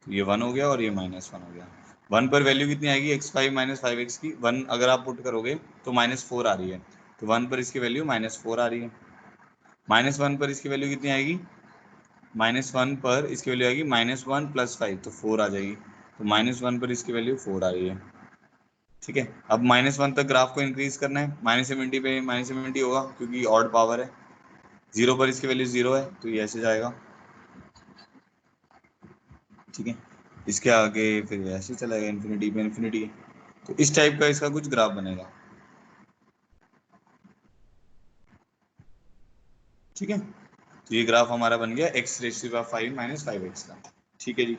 तो ये 1 हो गया और ये -1 हो गया। 1 पर वैल्यू कितनी आएगी, x5 माइनस 5x की, 1 अगर आप पुट करोगे तो -4 आ रही है, तो 1 पर इसकी वैल्यू -4 आ रही है। -1 पर इसकी वैल्यू कितनी आएगी, -1 पर इसकी वैल्यू आएगी -1 प्लस 5, तो 4 आ जाएगी, तो -1 पर इसकी वैल्यू 4 आ रही है, ठीक है। अब -1 तक ग्राफ को इंक्रीज करना है, -70 पे -70 होगा क्योंकि ऑड पावर है, 0 पर इसकी वैल्यू 0 है, तो ये ऐसे जाएगा, ठीक है। इसके आगे फिर ऐसे चला गया इन्फिनिटी पे इन्फिनिटी, तो इस टाइप का इसका कुछ ग्राफ बनेगा, ठीक है। तो ये ग्राफ हमारा बन गया एक्स रेशियो का 5 माइनस 5x का, ठीक है जी।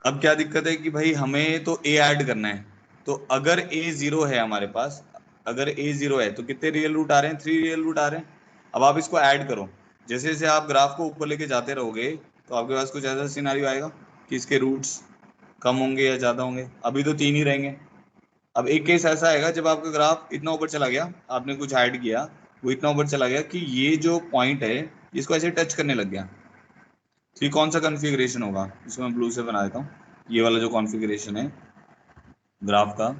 अब क्या दिक्कत है कि भाई हमें तो a ऐड करना है, तो अगर a 0 है हमारे पास, अगर a 0 है तो कितने रियल रूट आ रहे हैं, 3 रियल रूट आ रहे हैं। अब आप इसको ऐड करो, जैसे जैसे आप ग्राफ को ऊपर लेके जाते रहोगे तो आपके पास कुछ ऐसा सिनारियो आएगा कि इसके रूट्स कम होंगे या ज्यादा होंगे, अभी तो 3 ही रहेंगे। अब एक केस ऐसा आएगा जब आपका ग्राफ इतना ऊपर चला गया, आपने कुछ ऐड किया, वो इतना ऊपर चला गया कि ये जो पॉइंट है इसको ऐसे टच करने लग गया, तो ये कौन सा कॉन्फ़िगरेशन होगा, इसको मैं ब्लू से बना देता हूँ, ये वाला जो कॉन्फ़िगरेशन है ग्राफ का,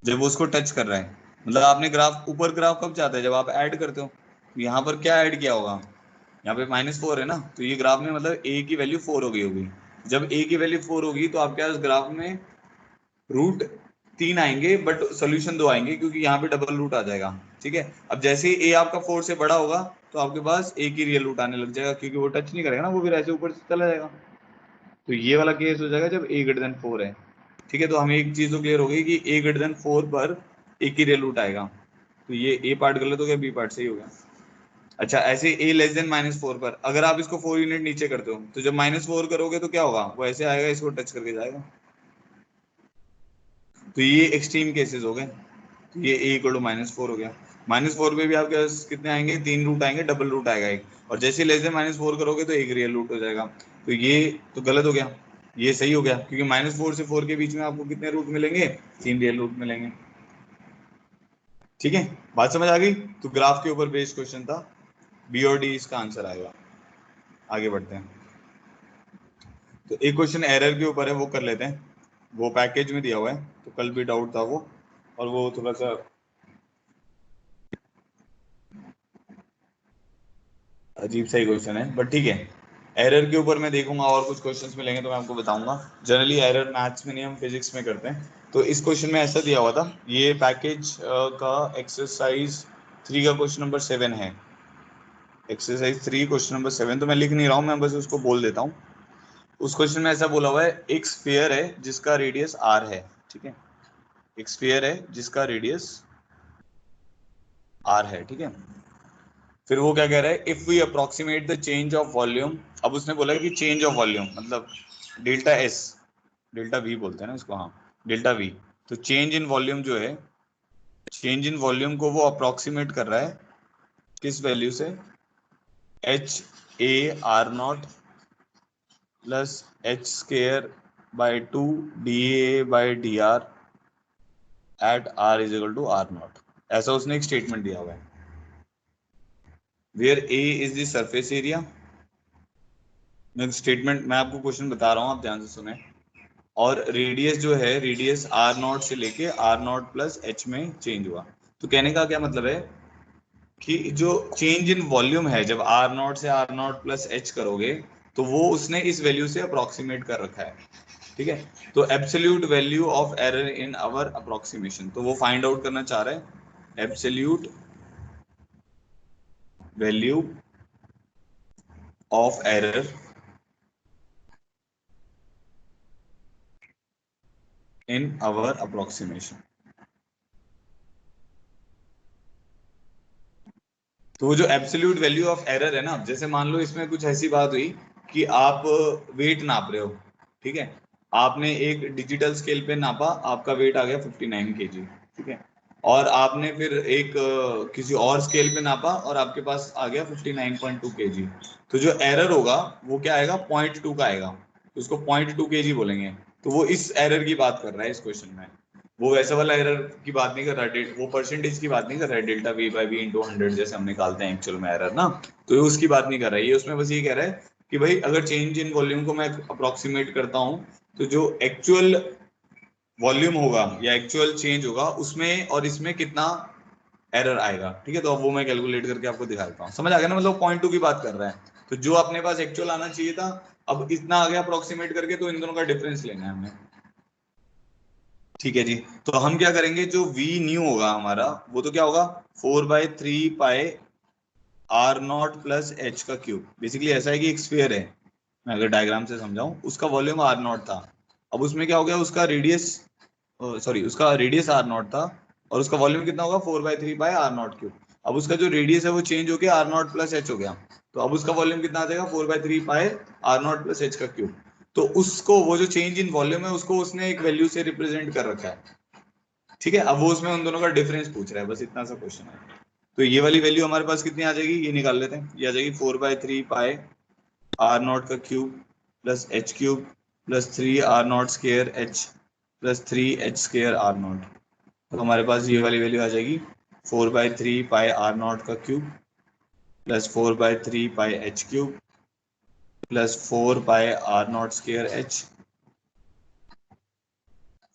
जब वो उसको टच कर रहा है, मतलब आपने ग्राफ ऊपर, ग्राफ कब जाता है जब आप ऐड करते हो, तो यहाँ पर क्या ऐड किया होगा, यहाँ पे -4 है ना, तो ये ग्राफ में मतलब a की वैल्यू 4 हो गई होगी। जब a की वैल्यू 4 होगी तो आपके पास ग्राफ में रूट 3 आएंगे बट सोल्यूशन 2 आएंगे, क्योंकि यहाँ पे डबल रूट आ जाएगा, ठीक है। अब जैसे ही a आपका 4 से बड़ा होगा तो आपके पास a की रियल रूट आने लग जाएगा, क्योंकि वो टच नहीं करेगा ना, वो फिर ऐसे ऊपर से चला जाएगा, तो ये वाला केस हो जाएगा जब a ग्रेटर देन 4 है, ठीक है। तो हमें एक चीज तो क्लियर हो गई कि a ग्रेटर देन 4 पर a की रियल रूट आएगा, तो ये a पार्ट गलत हो गया, b पार्ट सही हो गया। अच्छा, ऐसे a लेस देन -4 पर अगर आप इसको 4 यूनिट नीचे करते हो, तो जब -4 करोगे तो क्या होगा, वो ऐसे आएगा, इसको टच करके जाएगा, तो ये एक्सट्रीम केसेस हो गए, तो ये a इक्वल टू -4 हो गया। -4 पे भी आपके पास कितने आएंगे, 3 रूट आएंगे, डबल रूट आएगा एक, और जैसे लेस देन -4 करोगे तो एक रियल रूट हो जाएगा, तो ये तो गलत हो गया, ये सही हो गया, क्योंकि -4 से 4 के बीच में आपको कितने रूट मिलेंगे, 3 रियल रूट मिलेंगे, ठीक है। बात समझ आ गई, तो ग्राफ के ऊपर बेस्ड क्वेश्चन था, बी और डी इसका आंसर आएगा। आगे बढ़ते हैं, तो एक क्वेश्चन एरर के ऊपर है, वो कर लेते हैं, वो पैकेज में दिया हुआ है, तो कल भी डाउट था वो, और वो थोड़ा सा अजीब सा ही क्वेश्चन है, बट ठीक है। एरर के ऊपर मैं देखूंगा, और कुछ क्वेश्चंस मिलेंगे तो मैं आपको बताऊंगा। जनरली एरर मैथ्स में नहीं, हम फिजिक्स में करते हैं। तो इस क्वेश्चन में ऐसा दिया हुआ था, ये पैकेज का एक्सरसाइज 3 का क्वेश्चन नंबर 7 है, एक्सरसाइज 3 क्वेश्चन नंबर 7, तो मैं लिख नहीं रहा हूँ, मैं बस उसको बोल देता हूँ। उस क्वेश्चन में ऐसा बोला हुआ है, एक स्फीयर है जिसका रेडियस r है, ठीक है, एक स्फीयर है जिसका रेडियस r है, ठीक है। फिर वो क्या कह रहा है, if we approximate the change of volume, अब उसने बोला है कि चेंज ऑफ वॉल्यूम मतलब डेल्टा एस, डेल्टा वी बोलते हैं ना इसको, हाँ डेल्टा वी, तो चेंज इन वॉल्यूम जो है, चेंज इन वॉल्यूम को वो अप्रोक्सीमेट कर रहा है किस वैल्यू से, h a r naught plus h square by 2 d a by d r at r is equal to r naught, ऐसा उसने एक स्टेटमेंट दिया हुआ है। Where a is the surface area, मैं स्टेटमेंट, मैं आपको क्वेश्चन बता रहा हूँ, आप ध्यान से सुने। और रेडियस जो है, रेडियस आर नॉट से लेके आर नॉट प्लस एच में चेंज हुआ। तो कहने का क्या मतलब है कि जो चेंज इन वॉल्यूम है, जब आर नॉट से आर नॉट प्लस एच करोगे तो वो उसने इस वैल्यू से अप्रोक्सीमेट कर रखा है, ठीक है। तो absolute value of error in our approximation, तो वो फाइंड आउट करना चाह रहा है absolute value of error in our approximation. तो वो जो एब्सोल्यूट वैल्यू ऑफ एरर है ना, जैसे मान लो इसमें कुछ ऐसी बात हुई कि आप वेट नाप रहे हो, ठीक है। आपने एक डिजिटल स्केल पे नापा, आपका वेट आ गया 59 kg, ठीक है। और आपने फिर एक किसी और स्केल पे नापा और आपके पास आ गया 59.2 kg। तो जो एरर होगा वो क्या आएगा, 0.2 का आएगा, तो उसको 0.2 kg बोलेंगे। तो वो इस एरर की बात कर रहा है इस क्वेश्चन में। वो वैसा वाला एरर की बात नहीं कर रहा, वो परसेंटेज की बात नहीं कर रहा है, delta v by v into 100 जैसे हम निकालते हैं एक्चुअल में एरर ना। तो ये उसकी बात नहीं कर रहा है, ये उसमें बस ये कह रहा है कि भाई अगर चेंज इन वॉल्यूम को मैं अप्रोक्सीमेट करता हूँ तो जो एक्चुअल वॉल्यूम होगा या एक्चुअल चेंज होगा उसमें और इसमें कितना एरर आएगा, ठीक है। तो अब वो मैं कैलकुलेट करके आपको दिखा देता हूँ, समझ आ गया ना, मतलब 0.2 की बात कर रहा है। तो जो अपने पास एक्चुअल आना चाहिए था, अब इतना आ गया अप्रोक्सीमेट करके, तो इन दोनों का डिफरेंस लेना है हमें, ठीक है जी। तो हम क्या करेंगे, जो वी न्यू होगा हमारा वो तो क्या होगा, 4/3 pi r naught plus H का क्यूब। बेसिकली ऐसा है कि एक स्फीयर है, मैं अगर डायग्राम से समझाऊं, उसका वॉल्यूम आर नॉट था। अब उसमें क्या हो गया, उसका रेडियस, सॉरी उसका रेडियस आर नॉट था और उसका वॉल्यूम कितना होगा, 4/3 पाई आर नॉट क्यूब। अब उसका जो रेडियस है वो चेंज होकर आर नॉट प्लस एच हो गया, तो अब उसका वॉल्यूम कितना आ जाएगा, 4/3 pi r naught plus H का क्यूब। तो उसको, वो जो चेंज इन वॉल्यूम है उसको उसने एक वैल्यू से रिप्रेजेंट कर रखा है, ठीक है। अब वो उसमें उन दोनों का डिफरेंस पूछ रहा है, बस इतना सा क्वेश्चन है। तो ये वाली वैल्यू हमारे पास कितनी आ जाएगी, ये निकाल लेते हैं। ये आ जाएगी 4/3 पाई आर नॉट का cube plus h cube plus 3 r naught square h plus 3 h square r naught. तो हमारे पास ये वाली वैल्यू आ जाएगी 4/3 पाई आर नॉट का cube plus 4/3 pi h cube plus 4 pi r naught square h,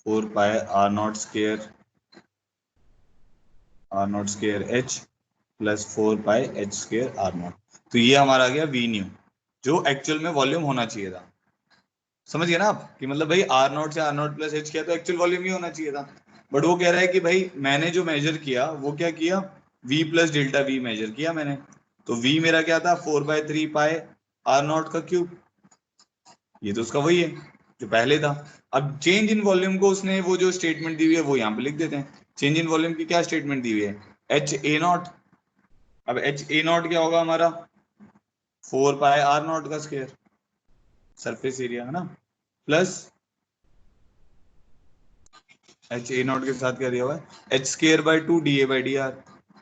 4 pi r naught square h plus 4 pi h square r naught. तो ये हमारा आ गया वी न्यू, जो एक्चुअल में वॉल्यूम होना चाहिए था। समझ गए ना आप, कि मतलब भाई आर नॉट से आर नॉट प्लस एच किया तो एक्चुअल वॉल्यूम ही होना चाहिए था। बट वो कह रहा है कि भाई मैंने जो मेजर किया वो क्या किया, v plus delta v measure किया मैंने। तो वी मेरा क्या था, 4/3 पाई आर नॉट का क्यूब, ये तो उसका वही है जो पहले था। अब चेंज इन वॉल्यूम को उसने वो जो स्टेटमेंट दी हुई है वो यहाँ पे लिख देते हैं। चेंज इन वॉल्यूम की क्या स्टेटमेंट दी हुई है, एच ए नॉट। अब एच ए नॉट क्या होगा हमारा, 4 पाई आर नॉट का स्क्वायर, सरफेस एरिया है ना, प्लस एच ए नॉट के साथ क्या दिया हुआ है, h²/2 da/dr।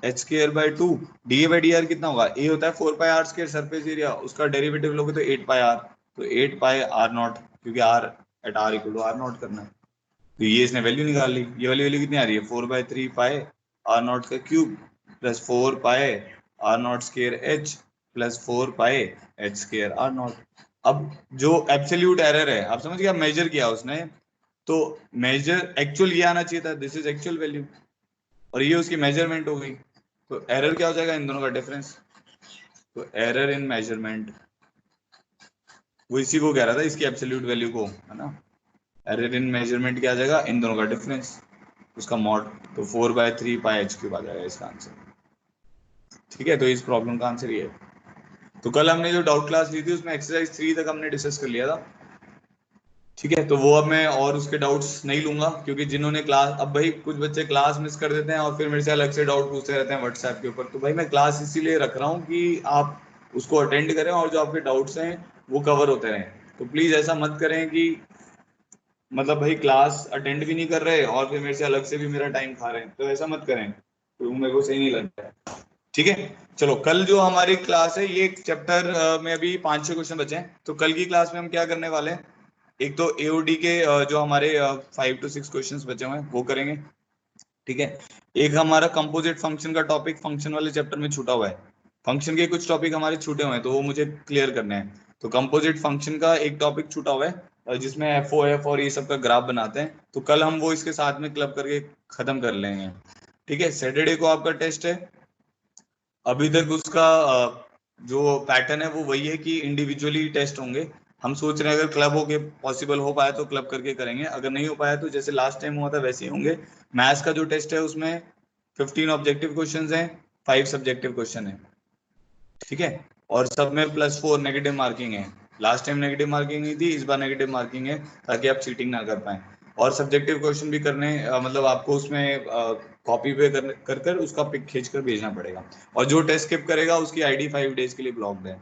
h²/2 da/dr कितना होगा, ए होता है 4 pi r square surface area, उसका डेरिवेटिव लोगे तो 8 पाई आर, तो 8 पाई आर नॉट, क्योंकि r at r equal to r naught करना है। तो ये इसने वैल्यू निकाल ली, ये वाली वैल्यू कितनी आ रही है, 4/3 पाई आर नॉट का cube plus 4 pi r naught square h plus 4 pi h square r naught. अब जो एब्सोल्यूट एरर है, आप समझ गया, मेजर किया उसने, तो मेजर एक्चुअल ये आना चाहिए था, दिस इज एक्चुअल वैल्यू, और ये उसकी मेजरमेंट हो गई। तो एरर क्या हो जाएगा, इन दोनों का डिफरेंस। तो एरर इन मेजरमेंट, वो इसी को कह रहा था, इसकी एब्सोल्यूट वैल्यू को, है ना। एरर इन मेजरमेंट क्या आ जाएगा, इन दोनों का डिफरेंस, उसका मॉड। तो 4/3 पाई एच क्यूब आ जाएगा इसका आंसर, ठीक है। तो इस प्रॉब्लम का आंसर ये है। तो कल हमने जो डाउट क्लास ली थी उसमें एक्सरसाइज 3 तक हमने डिस्कस कर लिया था, ठीक है। तो वो अब मैं और उसके डाउट्स नहीं लूंगा, क्योंकि जिन्होंने क्लास, अब भाई कुछ बच्चे क्लास मिस कर देते हैं और फिर मेरे से अलग से डाउट पूछते रहते हैं व्हाट्सएप के ऊपर। तो भाई मैं क्लास इसीलिए रख रहा हूँ कि आप उसको अटेंड करें और जो आपके डाउट्स हैं वो कवर होते रहें। तो प्लीज ऐसा मत करें कि मतलब भाई क्लास अटेंड भी नहीं कर रहे और फिर मेरे से अलग से भी मेरा टाइम खा रहे हैं, तो ऐसा मत करें, तो मेरे को सही नहीं लगता है, ठीक है। चलो कल जो हमारी क्लास है, ये चैप्टर में अभी 5-6 क्वेश्चन बचे हैं, तो कल की क्लास में हम क्या करने वाले हैं, एक तो एओडी के जो हमारे 5 to 6 क्वेश्चंस बचे हुए हैं वो करेंगे, ठीक है। एक हमारा कंपोजिट फंक्शन का टॉपिक फंक्शन वाले चैप्टर में छूटा हुआ है, फंक्शन के कुछ टॉपिक हमारे छूटे हुए हैं तो वो मुझे क्लियर करने हैं। तो कंपोजिट फंक्शन का एक टॉपिक छूटा हुआ है जिसमें एफ ओ एफ और ये सब का ग्राफ बनाते हैं, तो कल हम वो इसके साथ में क्लब करके खत्म कर लेंगे। ठीक है, सैटरडे को आपका टेस्ट है। अभी तक उसका जो पैटर्न है वो वही है कि इंडिविजुअली टेस्ट होंगे। हम सोच रहे हैं अगर क्लब होके पॉसिबल हो पाया तो क्लब करके करेंगे, अगर नहीं हो पाया तो जैसे लास्ट टाइम हुआ था वैसे ही होंगे। मैथ्स का जो टेस्ट है उसमें 15 ऑब्जेक्टिव क्वेश्चंस हैं, 5 सब्जेक्टिव क्वेश्चन है। ठीक है, और सब में +4 नेगेटिव मार्किंग है। लास्ट टाइम नेगेटिव मार्किंग नहीं थी, इस बार नेगेटिव मार्किंग है ताकि आप चीटिंग ना कर पाए। और सब्जेक्टिव क्वेश्चन भी करने मतलब आपको उसमें कॉपी पे कर कर उसका पिक खींच कर भेजना पड़ेगा। और जो टेस्ट स्किप करेगा उसकी आईडी 5 डेज के लिए ब्लॉक्ड है।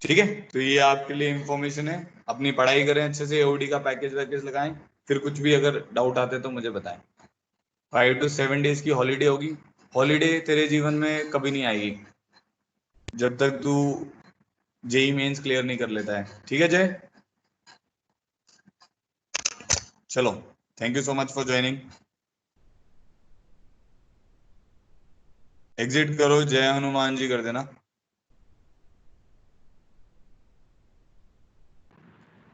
ठीक है, तो ये आपके लिए इंफॉर्मेशन है। अपनी पढ़ाई करें अच्छे से, एओडी का पैकेज वैकेज लगाएं, फिर कुछ भी अगर डाउट आते तो मुझे बताएं। 5 to 7 डेज की हॉलीडे होगी। हॉलीडे तेरे जीवन में कभी नहीं आएगी जब तक तू जेई मेंस क्लियर नहीं कर लेता है। ठीक है जय, चलो, thank you so much for joining. Exit करो, जय हनुमान जी कर देना।